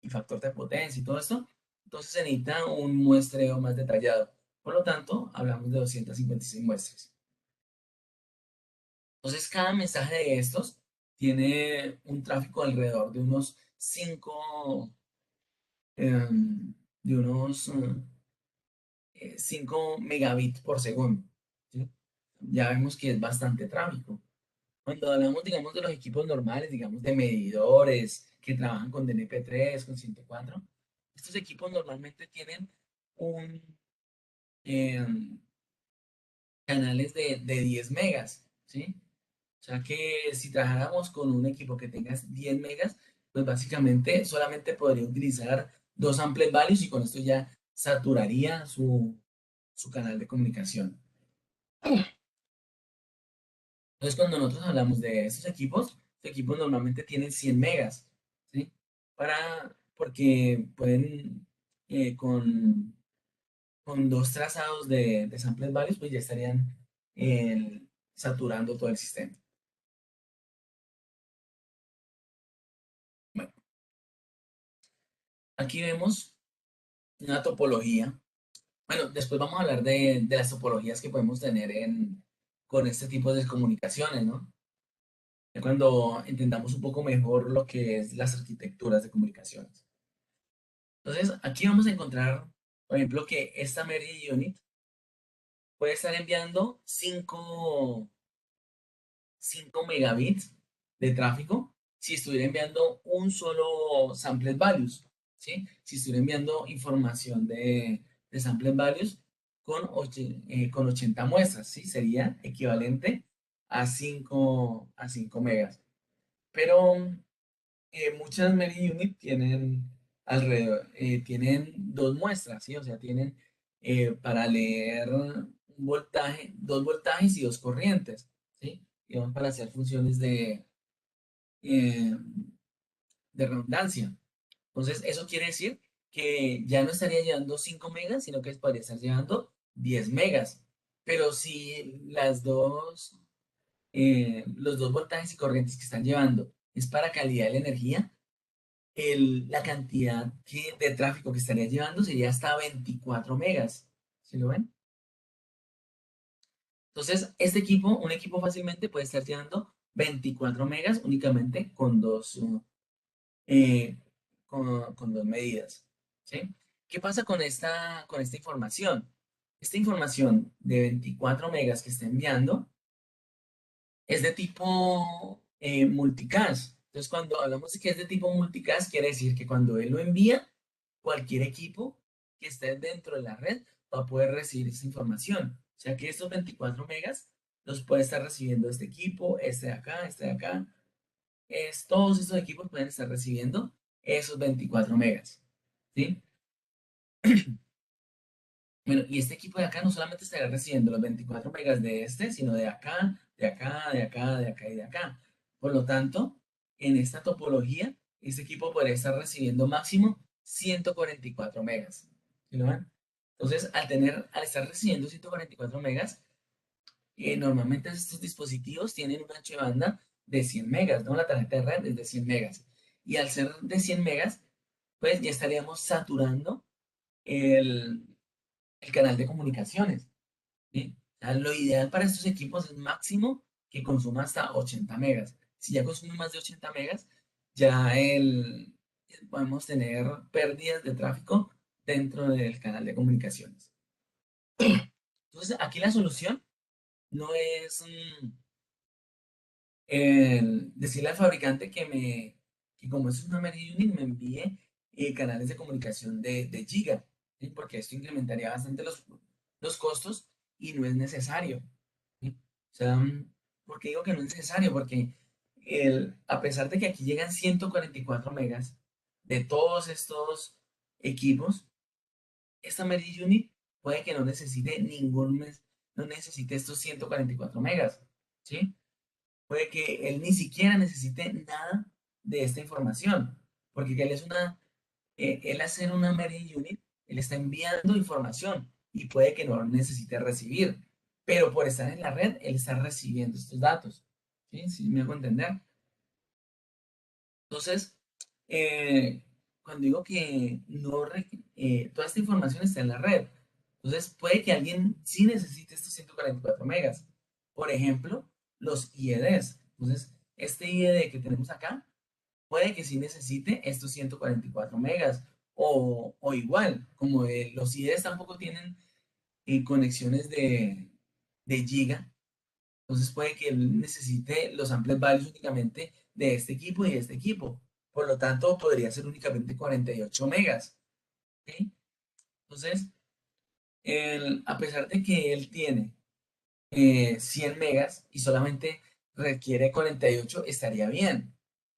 y factor de potencia y todo esto, entonces se necesita un muestreo más detallado. Por lo tanto, hablamos de 256 muestras. Entonces, cada mensaje de estos tiene un tráfico alrededor de unos 5, de unos 5 megabits por segundo, ¿sí? Ya vemos que es bastante tráfico. Cuando hablamos, digamos, de los equipos normales, digamos, de medidores que trabajan con DNP3, con 104, estos equipos normalmente tienen un em, canales de 10 megas, ¿sí? O sea que si trabajáramos con un equipo que tenga 10 megas, pues básicamente solamente podría utilizar dos samples values y con esto ya saturaría su canal de comunicación. Entonces, cuando nosotros hablamos de estos equipos normalmente tienen 100 megas, ¿sí? Para porque pueden, con dos trazados de samples varios, pues ya estarían saturando todo el sistema. Bueno, aquí vemos una topología. Bueno, después vamos a hablar de las topologías que podemos tener con este tipo de comunicaciones, ¿no? Ya cuando entendamos un poco mejor lo que es las arquitecturas de comunicaciones. Entonces, aquí vamos a encontrar, por ejemplo, que esta Merge Unit puede estar enviando 5 megabits de tráfico si estuviera enviando un solo samples values, ¿sí? Si estuviera enviando información de samples values con 80 muestras, ¿sí? Sería equivalente a cinco megas. Pero muchas Merge Unit tienen dos muestras, ¿sí? O sea, tienen para leer un voltaje, dos voltajes y dos corrientes, ¿sí? Digamos, para hacer funciones eh, de redundancia. Entonces, eso quiere decir que ya no estaría llevando 5 megas, sino que podría estar llevando 10 megas. Pero si los dos voltajes y corrientes que están llevando es para calidad de la energía, la cantidad de tráfico que estaría llevando sería hasta 24 megas. ¿Sí lo ven? Entonces, un equipo fácilmente puede estar llevando 24 megas únicamente eh, con dos medidas. ¿Sí? ¿Qué pasa con esta información? Esta información de 24 megas que está enviando es de tipo multicast. Entonces, cuando hablamos de que es de tipo multicast, quiere decir que cuando él lo envía, cualquier equipo que esté dentro de la red va a poder recibir esa información. O sea que estos 24 megas los puede estar recibiendo este equipo, este de acá, este de acá. Todos estos equipos pueden estar recibiendo esos 24 megas. ¿Sí? Bueno, y este equipo de acá no solamente estará recibiendo los 24 megas de este, sino de acá, de acá, de acá, de acá y de acá. Por lo tanto, en esta topología, este equipo podría estar recibiendo máximo 144 megas. ¿Sí lo ven? Entonces, al estar recibiendo 144 megas, normalmente estos dispositivos tienen un ancho de banda de 100 megas, ¿no? La tarjeta de red es de 100 megas. Y al ser de 100 megas, pues ya estaríamos saturando el, el canal de comunicaciones. ¿Sí? O sea, lo ideal para estos equipos es máximo que consuma hasta 80 megas. Si ya consume más de 80 megas, ya podemos tener pérdidas de tráfico dentro del canal de comunicaciones. Entonces, aquí la solución no es decirle al fabricante que como es una Memory Unit, me envíe canales de comunicación de giga, ¿sí? Porque esto incrementaría bastante los costos y no es necesario. ¿Sí? O sea, ¿por qué digo que no es necesario? Porque a pesar de que aquí llegan 144 megas de todos estos equipos, esta Memory Unit puede que no necesite no necesite estos 144 megas, ¿sí? Puede que él ni siquiera necesite nada de esta información, porque él hacer una Memory Unit, él está enviando información y puede que no necesite recibir, pero por estar en la red, él está recibiendo estos datos. ¿Sí? ¿Sí me hago entender? Entonces, eh, cuando digo que toda esta información está en la red, entonces puede que alguien sí necesite estos 144 megas. Por ejemplo, los IEDs. Entonces, este IED que tenemos acá puede que sí necesite estos 144 megas. O igual, como los IEDs tampoco tienen conexiones de giga, entonces puede que él necesite los samples values únicamente de este equipo y de este equipo. Por lo tanto, podría ser únicamente 48 megas. ¿Ok? Entonces, a pesar de que él tiene 100 megas y solamente requiere 48, estaría bien.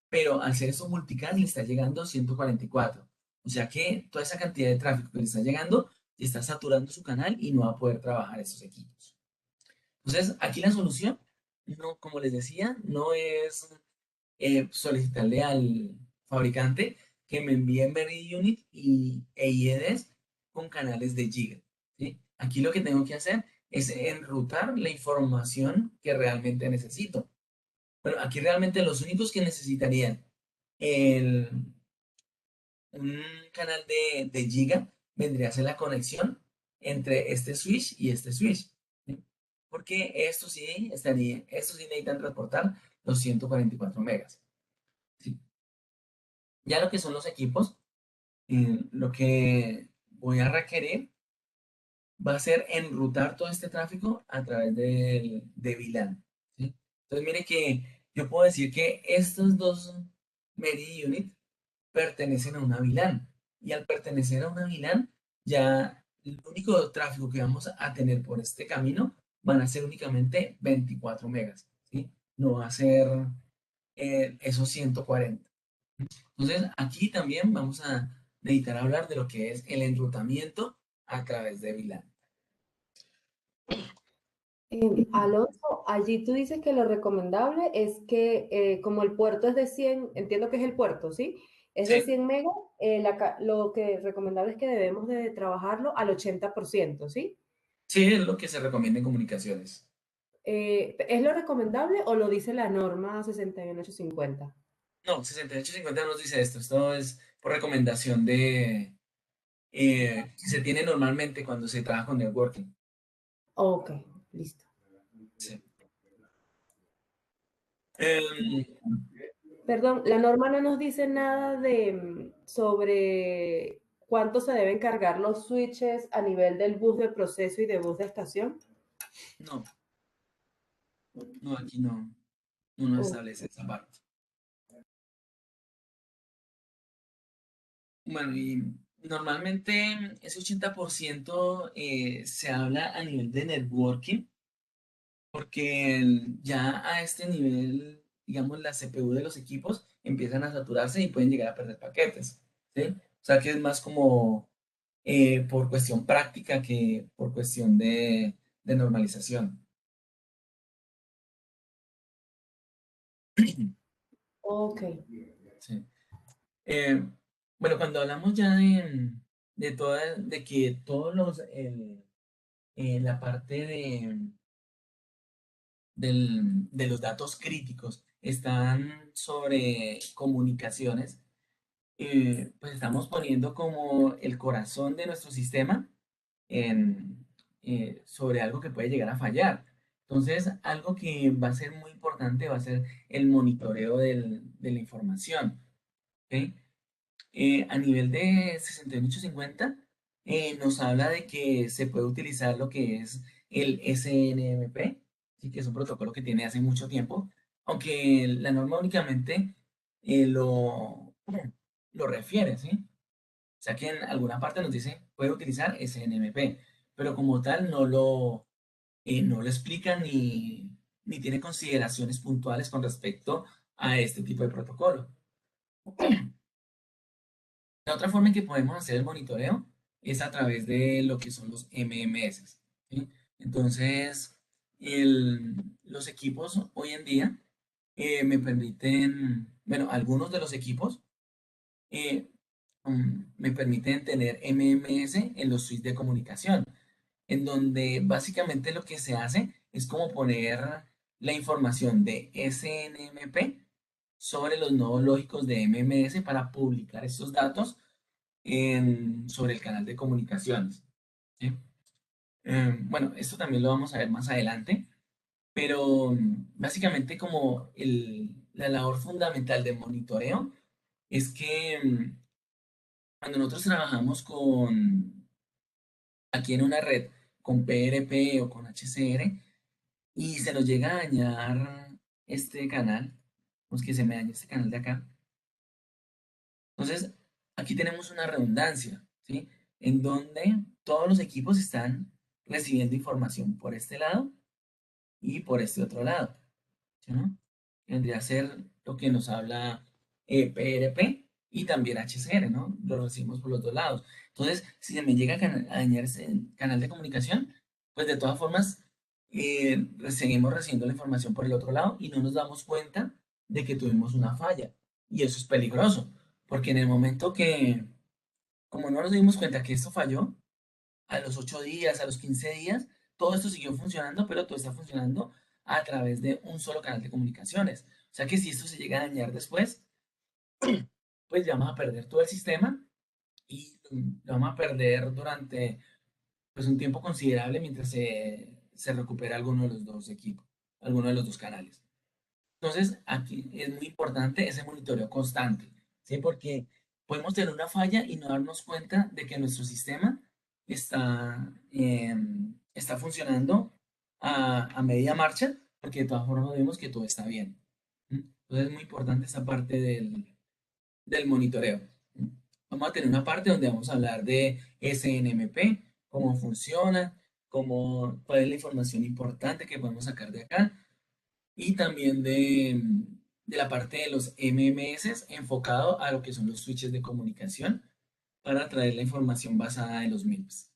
Pero al ser eso multicast le está llegando 144. O sea que toda esa cantidad de tráfico que le está llegando está saturando su canal y no va a poder trabajar esos equipos. Entonces, aquí la solución, no, como les decía, no es solicitarle al fabricante que me envíen Unit e IEDs con canales de giga, ¿sí? Aquí lo que tengo que hacer es enrutar la información que realmente necesito. Bueno, aquí realmente los únicos que necesitarían el, un canal de giga vendría a ser la conexión entre este switch y este switch, ¿sí? Porque estos sí necesitan transportar los 144 megas, ¿sí? Ya lo que son los equipos, lo que voy a requerir va a ser enrutar todo este tráfico a través de VLAN, ¿sí? Entonces, mire que yo puedo decir que estos dos Meri Unit pertenecen a una VLAN. Y al pertenecer a una VLAN, ya el único tráfico que vamos a tener por este camino van a ser únicamente 24 megas, ¿sí? No va a ser esos 140. Entonces, aquí también vamos a necesitar hablar de lo que es el enrutamiento a través de VLAN. Alonso, allí tú dices que lo recomendable es que como el puerto es de 100, entiendo que es el puerto, ¿sí? Es de Sí, 100 megas, lo que es recomendable es que debemos de trabajarlo al 80%, ¿sí? sí, es lo que se recomienda en comunicaciones. ¿Es lo recomendable o lo dice la norma 61850? No, 6850 nos dice esto. Esto es por recomendación de que se tiene normalmente cuando se trabaja con networking. Ok, listo. Sí. Em, Perdón, la norma no nos dice nada de sobre cuánto se deben cargar los switches a nivel del bus de proceso y de bus de estación. no, no, aquí no, no nos Oh, establece esa parte. Bueno, y normalmente ese 80% se habla a nivel de networking, porque ya a este nivel, digamos, la CPU de los equipos empiezan a saturarse y pueden llegar a perder paquetes, ¿sí? O sea que es más como por cuestión práctica que por cuestión de normalización. ok. Sí. Eh, bueno, cuando hablamos ya de que todos la parte de los datos críticos están sobre comunicaciones, pues estamos poniendo como el corazón de nuestro sistema sobre algo que puede llegar a fallar. Entonces, algo que va a ser muy importante va a ser el monitoreo de la información, ¿ok? A nivel de 6850, nos habla de que se puede utilizar lo que es el SNMP, ¿sí? Que es un protocolo que tiene hace mucho tiempo, aunque la norma únicamente lo refiere, ¿sí? O sea que en alguna parte nos dice puede utilizar SNMP, pero como tal no lo explica ni tiene consideraciones puntuales con respecto a este tipo de protocolo. La otra forma en que podemos hacer el monitoreo es a través de lo que son los MMS, ¿sí? Entonces, los equipos hoy en día me permiten, bueno, algunos de los equipos eh, me permiten tener MMS en los switches de comunicación, en donde básicamente lo que se hace es como poner la información de SNMP sobre los nodos lógicos de MMS para publicar estos datos sobre el canal de comunicaciones, ¿sí? Bueno, esto también lo vamos a ver más adelante, pero básicamente como la labor fundamental de monitoreo es que cuando nosotros trabajamos aquí en una red con PRP o con HCR y se nos llega a dañar este canal, pues que se me dañe este canal de acá, entonces aquí tenemos una redundancia, ¿sí? En donde todos los equipos están recibiendo información por este lado y por este otro lado, ¿sí, no? Vendría a ser lo que nos habla PRP y también HCR, ¿no? Lo recibimos por los dos lados. Entonces, si se me llega a dañar ese canal de comunicación, pues de todas formas seguimos recibiendo la información por el otro lado y no nos damos cuenta de que tuvimos una falla. Y eso es peligroso, porque en el momento que, como no nos dimos cuenta que esto falló, a los 8 días, a los 15 días, todo esto siguió funcionando, pero todo está funcionando a través de un solo canal de comunicaciones. O sea que si esto se llega a dañar después, pues ya vamos a perder todo el sistema y lo vamos a perder durante pues, un tiempo considerable mientras se recupera alguno de los dos equipos, alguno de los dos canales. Entonces, aquí es muy importante ese monitoreo constante, ¿sí? Porque podemos tener una falla y no darnos cuenta de que nuestro sistema está funcionando a media marcha, porque de todas formas vemos que todo está bien. ¿Mm? Entonces, es muy importante esa parte del monitoreo. ¿Mm? Vamos a tener una parte donde vamos a hablar de SNMP, cómo funciona, cuál es la información importante que podemos sacar de acá y también de la parte de los MMS enfocado a lo que son los switches de comunicación para traer la información basada en los MIPS.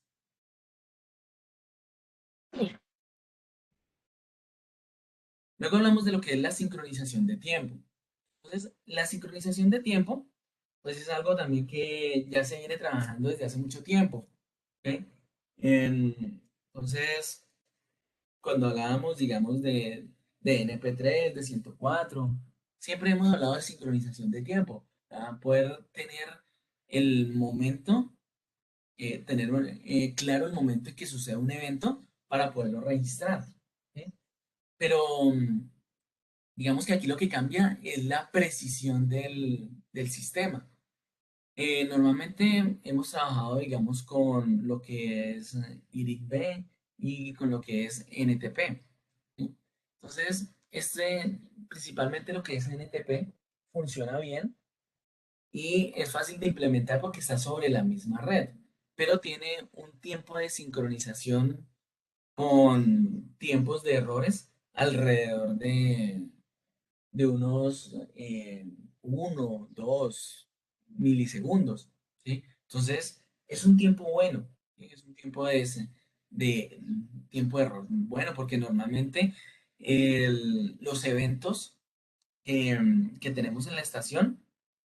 Luego hablamos de lo que es la sincronización de tiempo. Entonces, la sincronización de tiempo, pues es algo también que ya se viene trabajando desde hace mucho tiempo. ¿Ok? Entonces, cuando hablábamos, digamos, de NP3, de 104, siempre hemos hablado de sincronización de tiempo, para poder tener el momento, tener claro el momento en que suceda un evento para poderlo registrar. ¿Sí? Pero digamos que aquí lo que cambia es la precisión del sistema. Normalmente hemos trabajado, digamos, con lo que es IRIC-B y con lo que es NTP. ¿Sí? Entonces, principalmente lo que es NTP funciona bien y es fácil de implementar porque está sobre la misma red, pero tiene un tiempo de sincronización con tiempos de errores alrededor de unos 1, 2 milisegundos, ¿sí? Entonces, es un tiempo bueno, ¿sí? Es un tiempo de tiempo de error bueno, porque normalmente los eventos que tenemos en la estación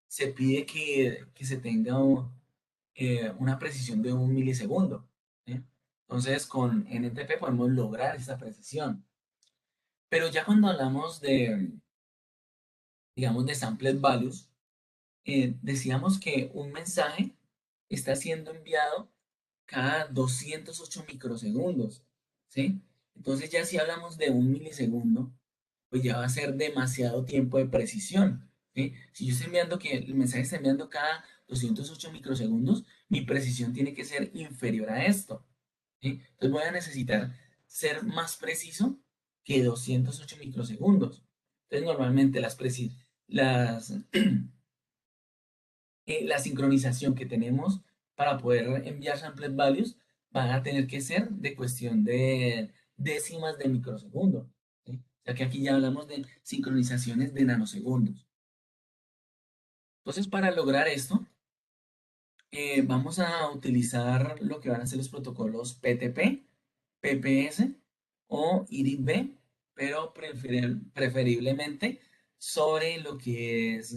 se pide que se tenga una precisión de 1 milisegundo, ¿sí? Entonces, con NTP podemos lograr esa precisión. Pero ya cuando hablamos digamos, de samples values, decíamos que un mensaje está siendo enviado cada 208 microsegundos, ¿sí? Entonces ya si hablamos de 1 milisegundo, pues ya va a ser demasiado tiempo de precisión, ¿sí? Si yo estoy enviando que el mensaje está enviando cada 208 microsegundos, mi precisión tiene que ser inferior a esto, ¿sí? Entonces voy a necesitar ser más preciso que 208 microsegundos. Entonces normalmente las la sincronización que tenemos para poder enviar samples values van a tener que ser de cuestión de décimas de microsegundo, ¿sí? O sea que aquí ya hablamos de sincronizaciones de nanosegundos. Entonces, para lograr esto, vamos a utilizar lo que van a ser los protocolos PTP, PPS o IRIB-B, pero preferiblemente sobre lo que es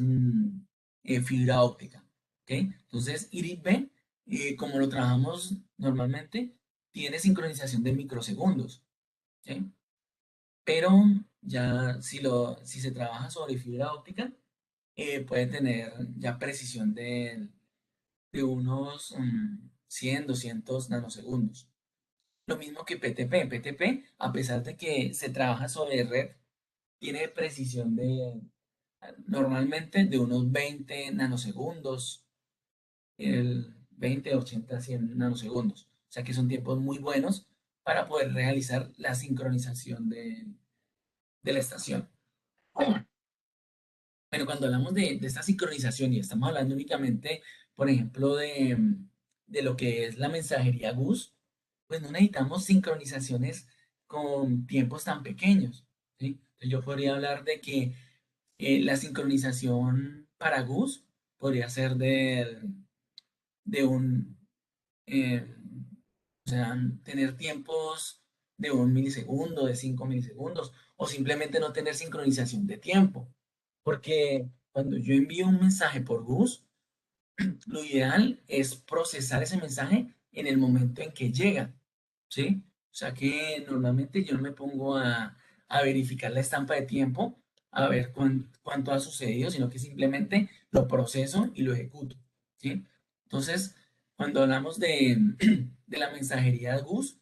fibra óptica. ¿Ok? Entonces, IRIB-B, como lo trabajamos normalmente, tiene sincronización de microsegundos. ¿Ok? Pero ya si se trabaja sobre fibra óptica, puede tener ya precisión de unos 100, 200 nanosegundos. Lo mismo que PTP. PTP, a pesar de que se trabaja sobre red, tiene precisión normalmente de unos 20 nanosegundos, el 20, 80, 100 nanosegundos. O sea que son tiempos muy buenos para poder realizar la sincronización de la estación. Pero cuando hablamos de esta sincronización y estamos hablando únicamente, por ejemplo, de lo que es la mensajería GUS, pues no necesitamos sincronizaciones con tiempos tan pequeños, ¿sí? Entonces yo podría hablar de que la sincronización para GUS podría ser de un, eh, o sea, tener tiempos de 1 milisegundo, de 5 milisegundos, o simplemente no tener sincronización de tiempo. Porque cuando yo envío un mensaje por GUS, lo ideal es procesar ese mensaje en el momento en que llega, ¿sí? O sea que normalmente yo no me pongo a verificar la estampa de tiempo, a ver cuánto ha sucedido, sino que simplemente lo proceso y lo ejecuto, ¿sí? Entonces, cuando hablamos de, de la mensajería de GUS,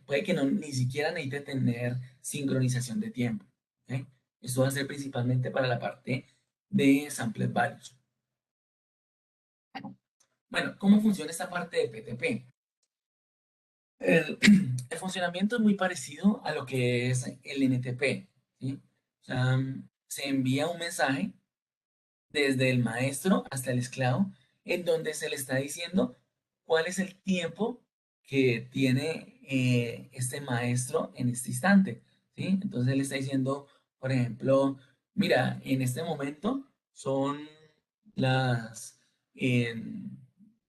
puede que no, ni siquiera necesite tener sincronización de tiempo, ¿ok? Esto va a ser principalmente para la parte de samples varios. Bueno, ¿cómo funciona esta parte de PTP? El, el funcionamiento es muy parecido a lo que es el NTP, ¿sí? O sea, se envía un mensaje desde el maestro hasta el esclavo en donde se le está diciendo cuál es el tiempo que tiene este maestro en este instante, ¿sí? Entonces él está diciendo, por ejemplo, mira, en este momento las, em,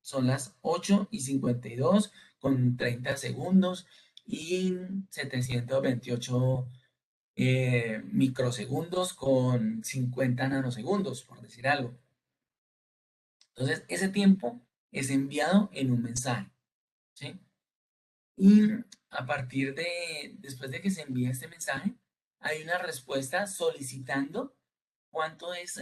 son las 8:52 con 30 segundos y 728 microsegundos con 50 nanosegundos, por decir algo. Entonces, ese tiempo es enviado en un mensaje, ¿sí? Y después de que se envía este mensaje, hay una respuesta solicitando cuánto es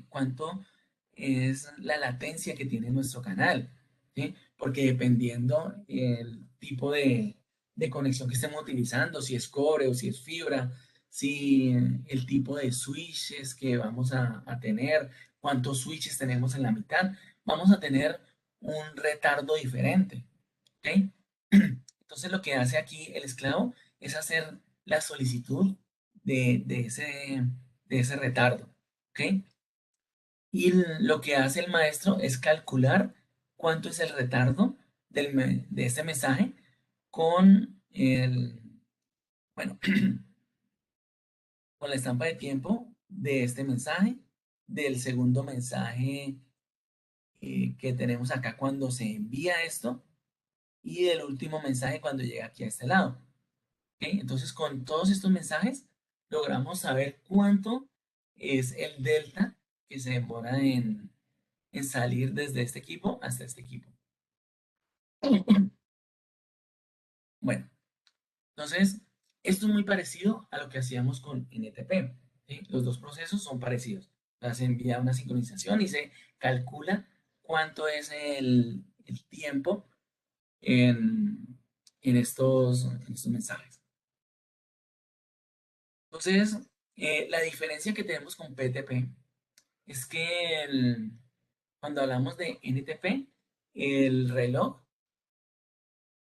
cuánto es la latencia que tiene nuestro canal, ¿sí? Porque dependiendo el tipo de conexión que estemos utilizando, si es cobre o si es fibra, si el tipo de switches que vamos a tener, cuántos switches tenemos en la mitad, vamos a tener un retardo diferente, ¿ok? Entonces lo que hace aquí el esclavo es hacer la solicitud de ese retardo, ¿ok? Y lo que hace el maestro es calcular cuánto es el retardo de este mensaje con bueno, con la estampa de tiempo de este mensaje, del segundo mensaje que tenemos acá cuando se envía esto y del último mensaje cuando llega aquí a este lado. ¿Ok? Entonces, con todos estos mensajes logramos saber cuánto es el delta que se demora en salir desde este equipo hasta este equipo. Bueno, entonces, esto es muy parecido a lo que hacíamos con NTP, ¿sí? Los dos procesos son parecidos. O sea, se envía una sincronización y se calcula cuánto es el tiempo en, en estos mensajes. Entonces, la diferencia que tenemos con PTP es que cuando hablamos de NTP, el reloj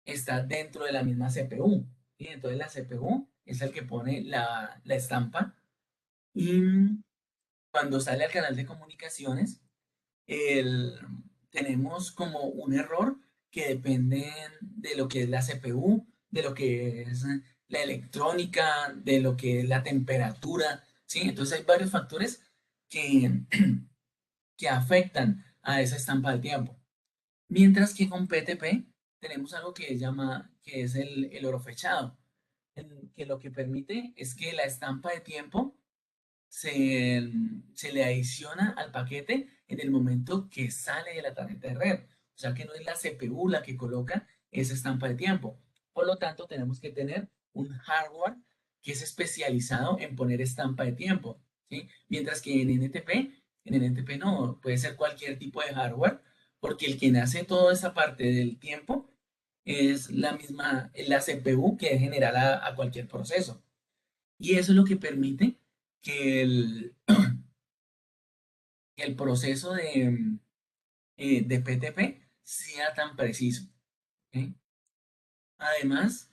está dentro de la misma CPU. ¿Sí? Entonces la CPU es el que pone la estampa y cuando sale al canal de comunicaciones, el- tenemos como un error que depende de lo que es la CPU, de lo que es la electrónica, de lo que es la temperatura, ¿sí? Entonces hay varios factores que, que afectan a esa estampa del tiempo. Mientras que con PTP tenemos algo que es el oro fechado, que lo que permite es que la estampa de tiempo se le adiciona al paquete en el momento que sale de la tarjeta de red. O sea que no es la CPU la que coloca esa estampa de tiempo. Por lo tanto, tenemos que tener un hardware que es especializado en poner estampa de tiempo, ¿sí? Mientras que en NTP no, puede ser cualquier tipo de hardware, porque el quien hace toda esa parte del tiempo es la CPU que es general a cualquier proceso. Y eso es lo que permite que el proceso de PTP sea tan preciso. ¿Ok? Además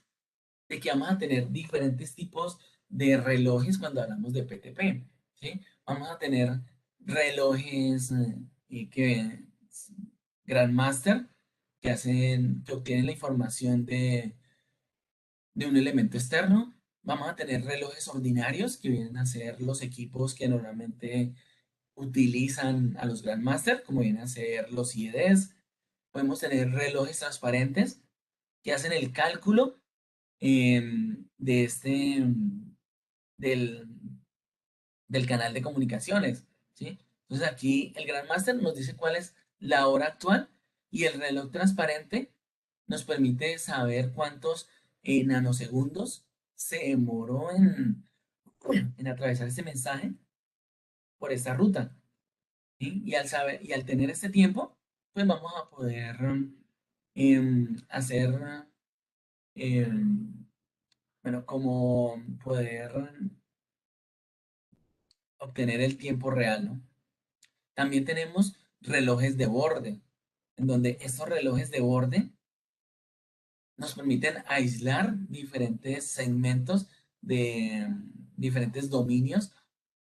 de que vamos a tener diferentes tipos de relojes cuando hablamos de PTP. ¿Sí? Vamos a tener relojes Grandmaster que obtienen la información de un elemento externo. Vamos a tener relojes ordinarios que vienen a ser los equipos que normalmente utilizan a los Grandmaster, como vienen a ser los IEDs. Podemos tener relojes transparentes que hacen el cálculo del, del canal de comunicaciones, ¿sí? Entonces aquí el Grandmaster nos dice cuál es la hora actual y el reloj transparente nos permite saber cuántos nanosegundos se demoró en atravesar este mensaje por esta ruta, ¿sí? Y al saber, y al tener este tiempo, pues vamos a poder hacer, em, bueno, como poder obtener el tiempo real, ¿no? También tenemos relojes de borde, en donde estos relojes de borde nos permiten aislar diferentes segmentos de diferentes dominios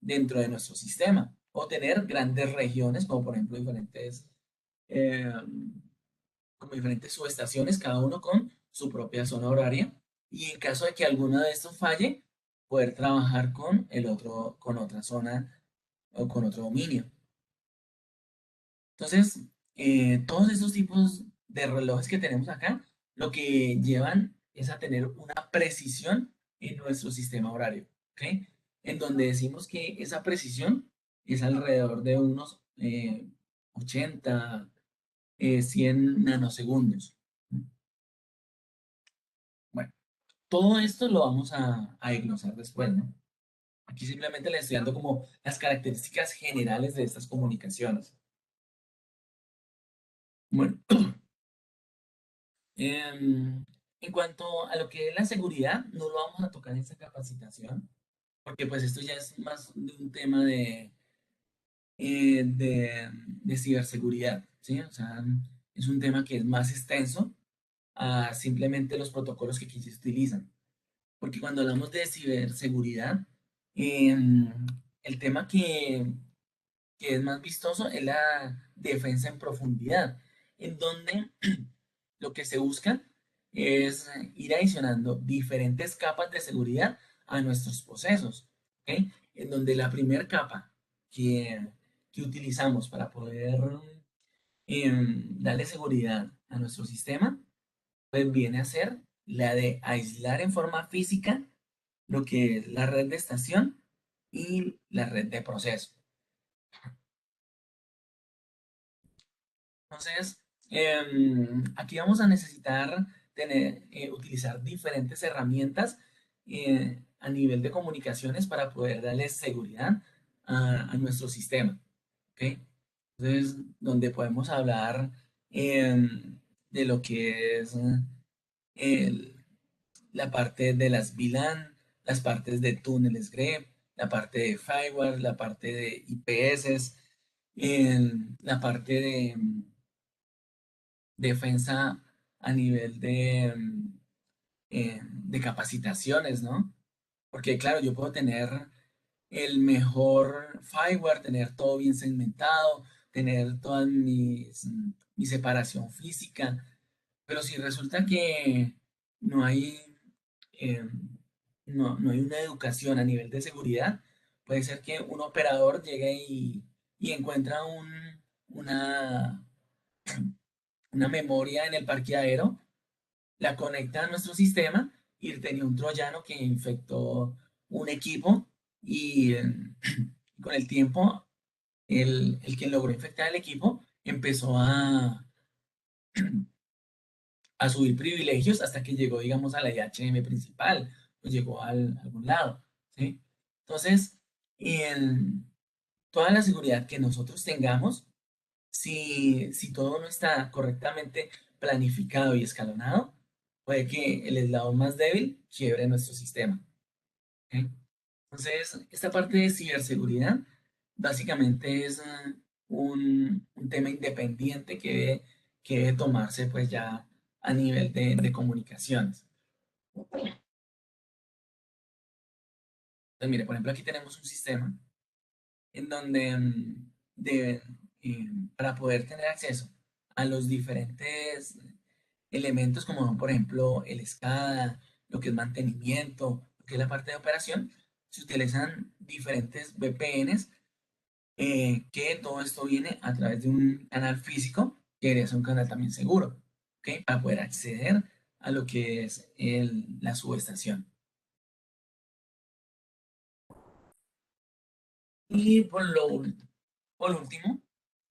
dentro de nuestro sistema o tener grandes regiones, como por ejemplo eh, diferentes subestaciones, cada uno con su propia zona horaria. Y en caso de que alguno de estos falle, poder trabajar con el otro, con otra zona o con otro dominio. Entonces, todos estos tipos de relojes que tenemos acá, lo que llevan es a tener una precisión en nuestro sistema horario, ¿ok? En donde decimos que esa precisión es alrededor de unos 80, 100 nanosegundos. Bueno, todo esto lo vamos a desglosar después, ¿no? Aquí simplemente le estoy dando como las características generales de estas comunicaciones. Bueno, en cuanto a lo que es la seguridad, no lo vamos a tocar en esta capacitación, porque pues esto ya es más de un tema de ciberseguridad, ¿sí? O sea, es un tema que es más extenso a simplemente los protocolos que aquí se utilizan. Porque cuando hablamos de ciberseguridad, em, el tema que es más vistoso es la defensa en profundidad, en donde lo que se busca es ir adicionando diferentes capas de seguridad a nuestros procesos, ¿ok? En donde la primera capa que utilizamos para poder darle seguridad a nuestro sistema, pues viene a ser la de aislar en forma física lo que es la red de estación y la red de proceso. Entonces, aquí vamos a necesitar utilizar diferentes herramientas a nivel de comunicaciones para poder darle seguridad a nuestro sistema. ¿Ok? Entonces, donde podemos hablar de lo que es el- la parte de las VLAN, las partes de túneles grep, la parte de firewall, la parte de IPS, la parte de defensa a nivel de capacitaciones, ¿no? Porque claro, yo puedo tener el mejor firewall, tener todo bien segmentado, tener toda mi separación física, pero si resulta que no hay, eh, no hay una educación a nivel de seguridad, puede ser que un operador llegue y encuentra una, una memoria en el parqueadero, la conecta a nuestro sistema y tenía un troyano que infectó un equipo y con el tiempo el que logró infectar el equipo empezó a subir privilegios hasta que llegó, digamos, a la IHM principal, pues llegó a algún lado, ¿sí? Entonces, en toda la seguridad que nosotros tengamos, si todo no está correctamente planificado y escalonado, puede que el eslabón más débil quiebre nuestro sistema. ¿Ok? Entonces, esta parte de ciberseguridad básicamente es un tema independiente que debe tomarse pues ya a nivel de comunicaciones. Entonces, mire, por ejemplo, aquí tenemos un sistema en donde para poder tener acceso a los diferentes elementos como son, por ejemplo, el SCADA, lo que es mantenimiento, lo que es la parte de operación, se utilizan diferentes VPNs, que todo esto viene a través de un canal físico, que debería ser un canal también seguro, ¿ok? Para poder acceder a lo que es la subestación. Y por lo último, Por último,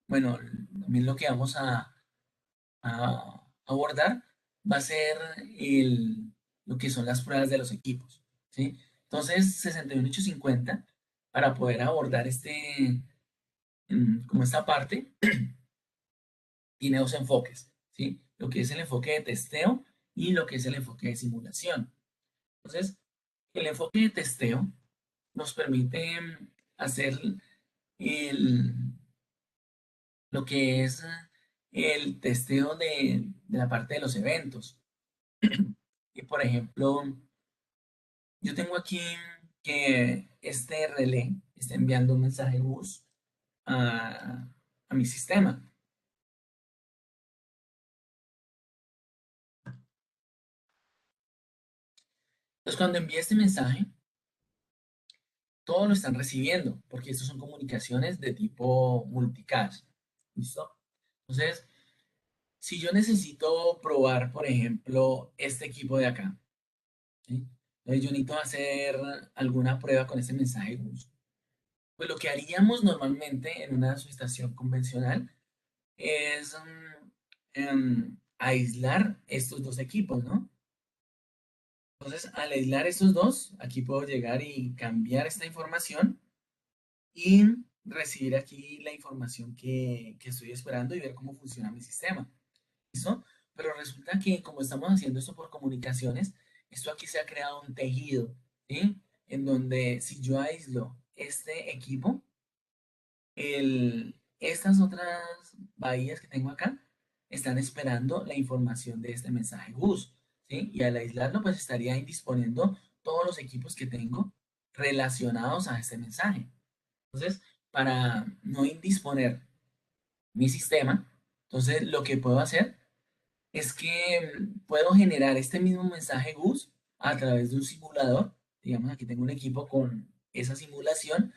bueno, también lo que vamos a abordar va a ser lo que son las pruebas de los equipos, ¿sí? Entonces, 61850 para poder abordar como esta parte, tiene dos enfoques, ¿sí? Lo que es el enfoque de testeo y lo que es el enfoque de simulación. Entonces, el enfoque de testeo nos permite hacer el, lo que es el testeo de la parte de los eventos. Y por ejemplo, yo tengo aquí que este relé está enviando un mensaje bus a mi sistema. Entonces, cuando envíe este mensaje, todos lo están recibiendo, porque estas son comunicaciones de tipo multicast. ¿Listo? Entonces, si yo necesito probar, por ejemplo, este equipo de acá, ¿sí? Entonces, yo necesito hacer alguna prueba con este mensaje bus. Pues lo que haríamos normalmente en una subestación convencional es aislar estos dos equipos, ¿no? Entonces, al aislar estos dos, aquí puedo llegar y cambiar esta información y recibir aquí la información que estoy esperando y ver cómo funciona mi sistema. ¿Listo? Pero resulta que como estamos haciendo esto por comunicaciones, esto aquí se ha creado un tejido, ¿sí? En donde si yo aíslo este equipo, estas otras bahías que tengo acá están esperando la información de este mensaje bus, ¿sí? Y al aislarlo, pues estaría indisponiendo todos los equipos que tengo relacionados a este mensaje. Entonces, para no indisponer mi sistema, entonces lo que puedo hacer es que puedo generar este mismo mensaje GUS a través de un simulador. Digamos, aquí tengo un equipo con esa simulación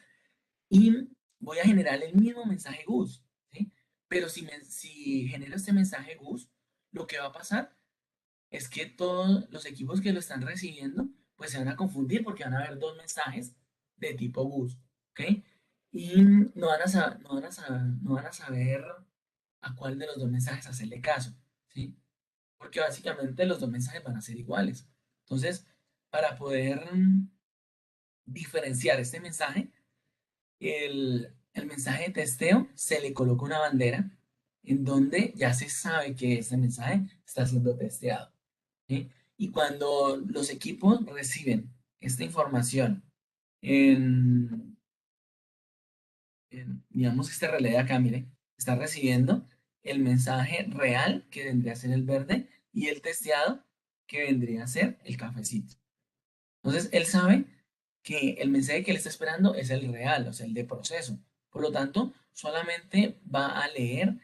y voy a generar el mismo mensaje GUS, ¿sí? Pero si genero este mensaje GUS, lo que va a pasar es que todos los equipos que lo están recibiendo, pues se van a confundir porque van a haber dos mensajes de tipo GUS, ¿ok? Y no van a saber a cuál de los dos mensajes hacerle caso, ¿sí? Porque básicamente los dos mensajes van a ser iguales. Entonces, para poder diferenciar este mensaje, el mensaje de testeo se le coloca una bandera en donde ya se sabe que ese mensaje está siendo testeado, ¿sí? Y cuando los equipos reciben esta información en, digamos, este relé de acá, mire, está recibiendo el mensaje real, que vendría a ser el verde, y el testeado, que vendría a ser el cafecito. Entonces, él sabe que el mensaje que él está esperando es el real, o sea, el de proceso. Por lo tanto, solamente va a leer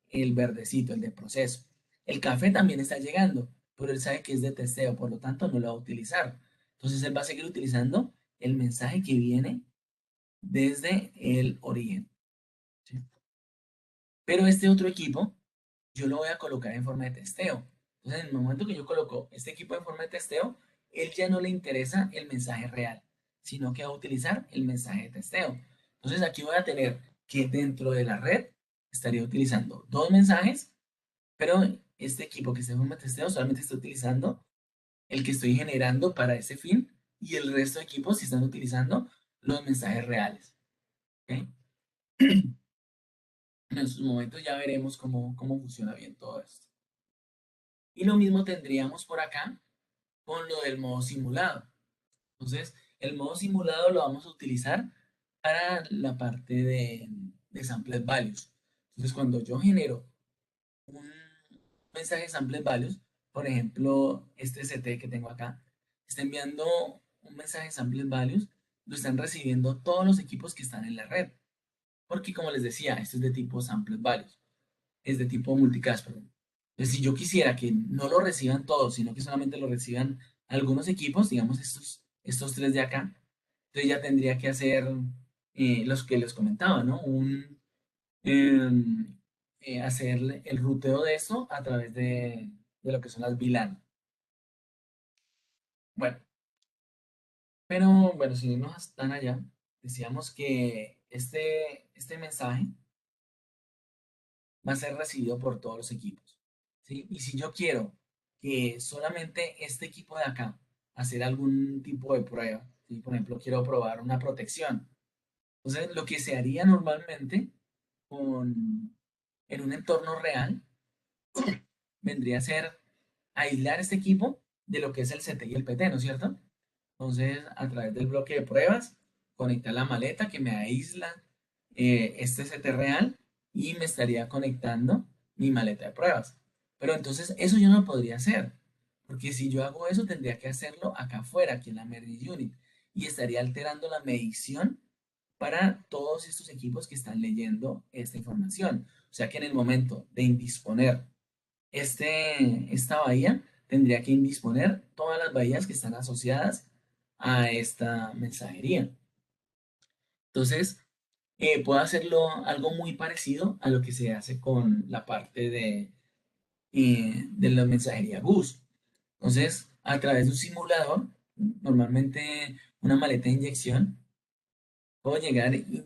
el verdecito, el de proceso. El café también está llegando, pero él sabe que es de testeo, por lo tanto, no lo va a utilizar. Entonces, él va a seguir utilizando el mensaje que viene desde el origen, ¿sí? Pero este otro equipo, yo lo voy a colocar en forma de testeo. Entonces, en el momento que yo coloco este equipo en forma de testeo, él ya no le interesa el mensaje real, sino que va a utilizar el mensaje de testeo. Entonces, aquí voy a tener que dentro de la red estaría utilizando dos mensajes, pero este equipo que está en forma de testeo solamente está utilizando el que estoy generando para ese fin y el resto de equipos sí están utilizando los mensajes reales. ¿Ok? En estos momentos ya veremos cómo funciona bien todo esto. Y lo mismo tendríamos por acá con lo del modo simulado. Entonces, el modo simulado lo vamos a utilizar para la parte de samples values. Entonces, cuando yo genero un mensaje de samples values, por ejemplo, este CT que tengo acá, está enviando un mensaje de samples values, lo están recibiendo todos los equipos que están en la red. Porque como les decía, esto es de tipo samples values, es de tipo multicast, perdón. Entonces, si yo quisiera que no lo reciban todos, sino que solamente lo reciban algunos equipos, digamos estos tres de acá, entonces ya tendría que hacer los que les comentaba, ¿no? Hacer el ruteo de esto a través de lo que son las VLAN. Bueno, pero bueno, si no están allá, decíamos que este mensaje va a ser recibido por todos los equipos, ¿sí? Y si yo quiero que solamente este equipo de acá hacer algún tipo de prueba, ¿sí? Por ejemplo, quiero probar una protección. Entonces, lo que se haría normalmente en un entorno real vendría a ser aislar este equipo de lo que es el CT y el PT, ¿no es cierto? Entonces, a través del bloque de pruebas, conectar la maleta que me aísla este CT real y me estaría conectando mi maleta de pruebas. Pero entonces eso yo no podría hacer, porque si yo hago eso tendría que hacerlo acá afuera, aquí en la Merge Unit, y estaría alterando la medición para todos estos equipos que están leyendo esta información. O sea que en el momento de indisponer esta bahía, tendría que indisponer todas las bahías que están asociadas a esta mensajería. Entonces, puedo hacerlo algo muy parecido a lo que se hace con la parte de la mensajería bus. Entonces, a través de un simulador, normalmente una maleta de inyección, puedo llegar y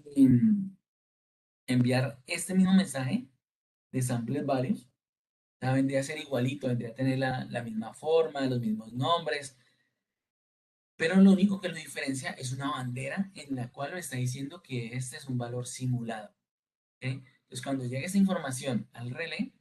enviar este mismo mensaje de samples varios. O sea, vendría a ser igualito, vendría a tener la misma forma, los mismos nombres, pero lo único que lo diferencia es una bandera en la cual me está diciendo que este es un valor simulado. ¿Ok? Entonces, cuando llegue esta información al relé,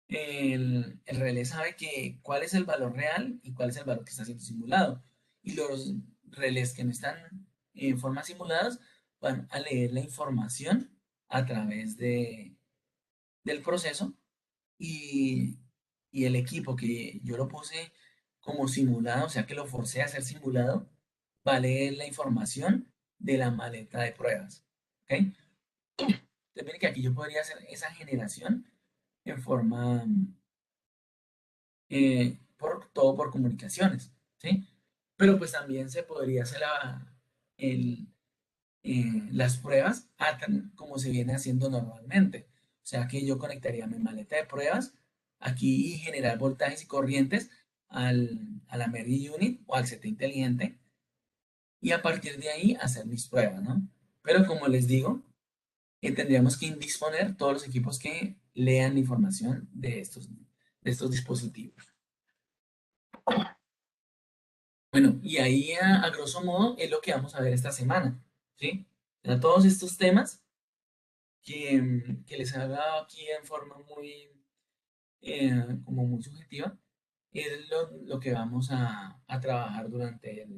el relé sabe cuál es el valor real y cuál es el valor que está siendo simulado. Y los relés que no están en forma simuladas van a leer la información a través del proceso y, y el equipo que yo lo puse como simulado, o sea que lo forcé a ser simulado, va a leer la información de la maleta de pruebas. ¿Ok? Entonces, miren que aquí yo podría hacer esa generación en forma, todo por comunicaciones, ¿sí? Pero pues también se podría hacer el, las pruebas como se viene haciendo normalmente. O sea que yo conectaría mi maleta de pruebas aquí y generar voltajes y corrientes a la Merge Unit o al CT inteligente y a partir de ahí hacer mis pruebas, ¿no? Pero como les digo, tendríamos que indisponer todos los equipos que lean la información de estos dispositivos. Bueno, y ahí a grosso modo es lo que vamos a ver esta semana, ¿sí? O sea, todos estos temas que les he hablado aquí en forma como muy subjetiva, es lo que vamos a trabajar durante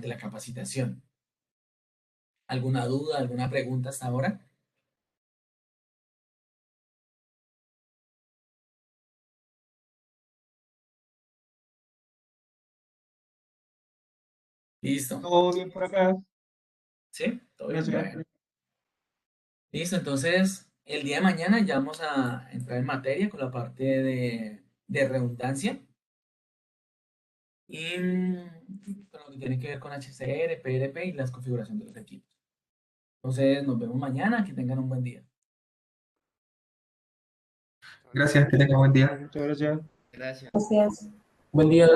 la capacitación. ¿Alguna duda, alguna pregunta hasta ahora? Listo. Todo bien por acá. ¿Sí? ¿Todo bien? Gracias. Bueno. Listo, entonces el día de mañana ya vamos a entrar en materia con la parte de redundancia y con lo que tiene que ver con HCR, PLP y las configuraciones de los equipos. Entonces nos vemos mañana, que tengan un buen día. Gracias, que tenga buen día. Muchas gracias. Gracias. Gracias. Buen día.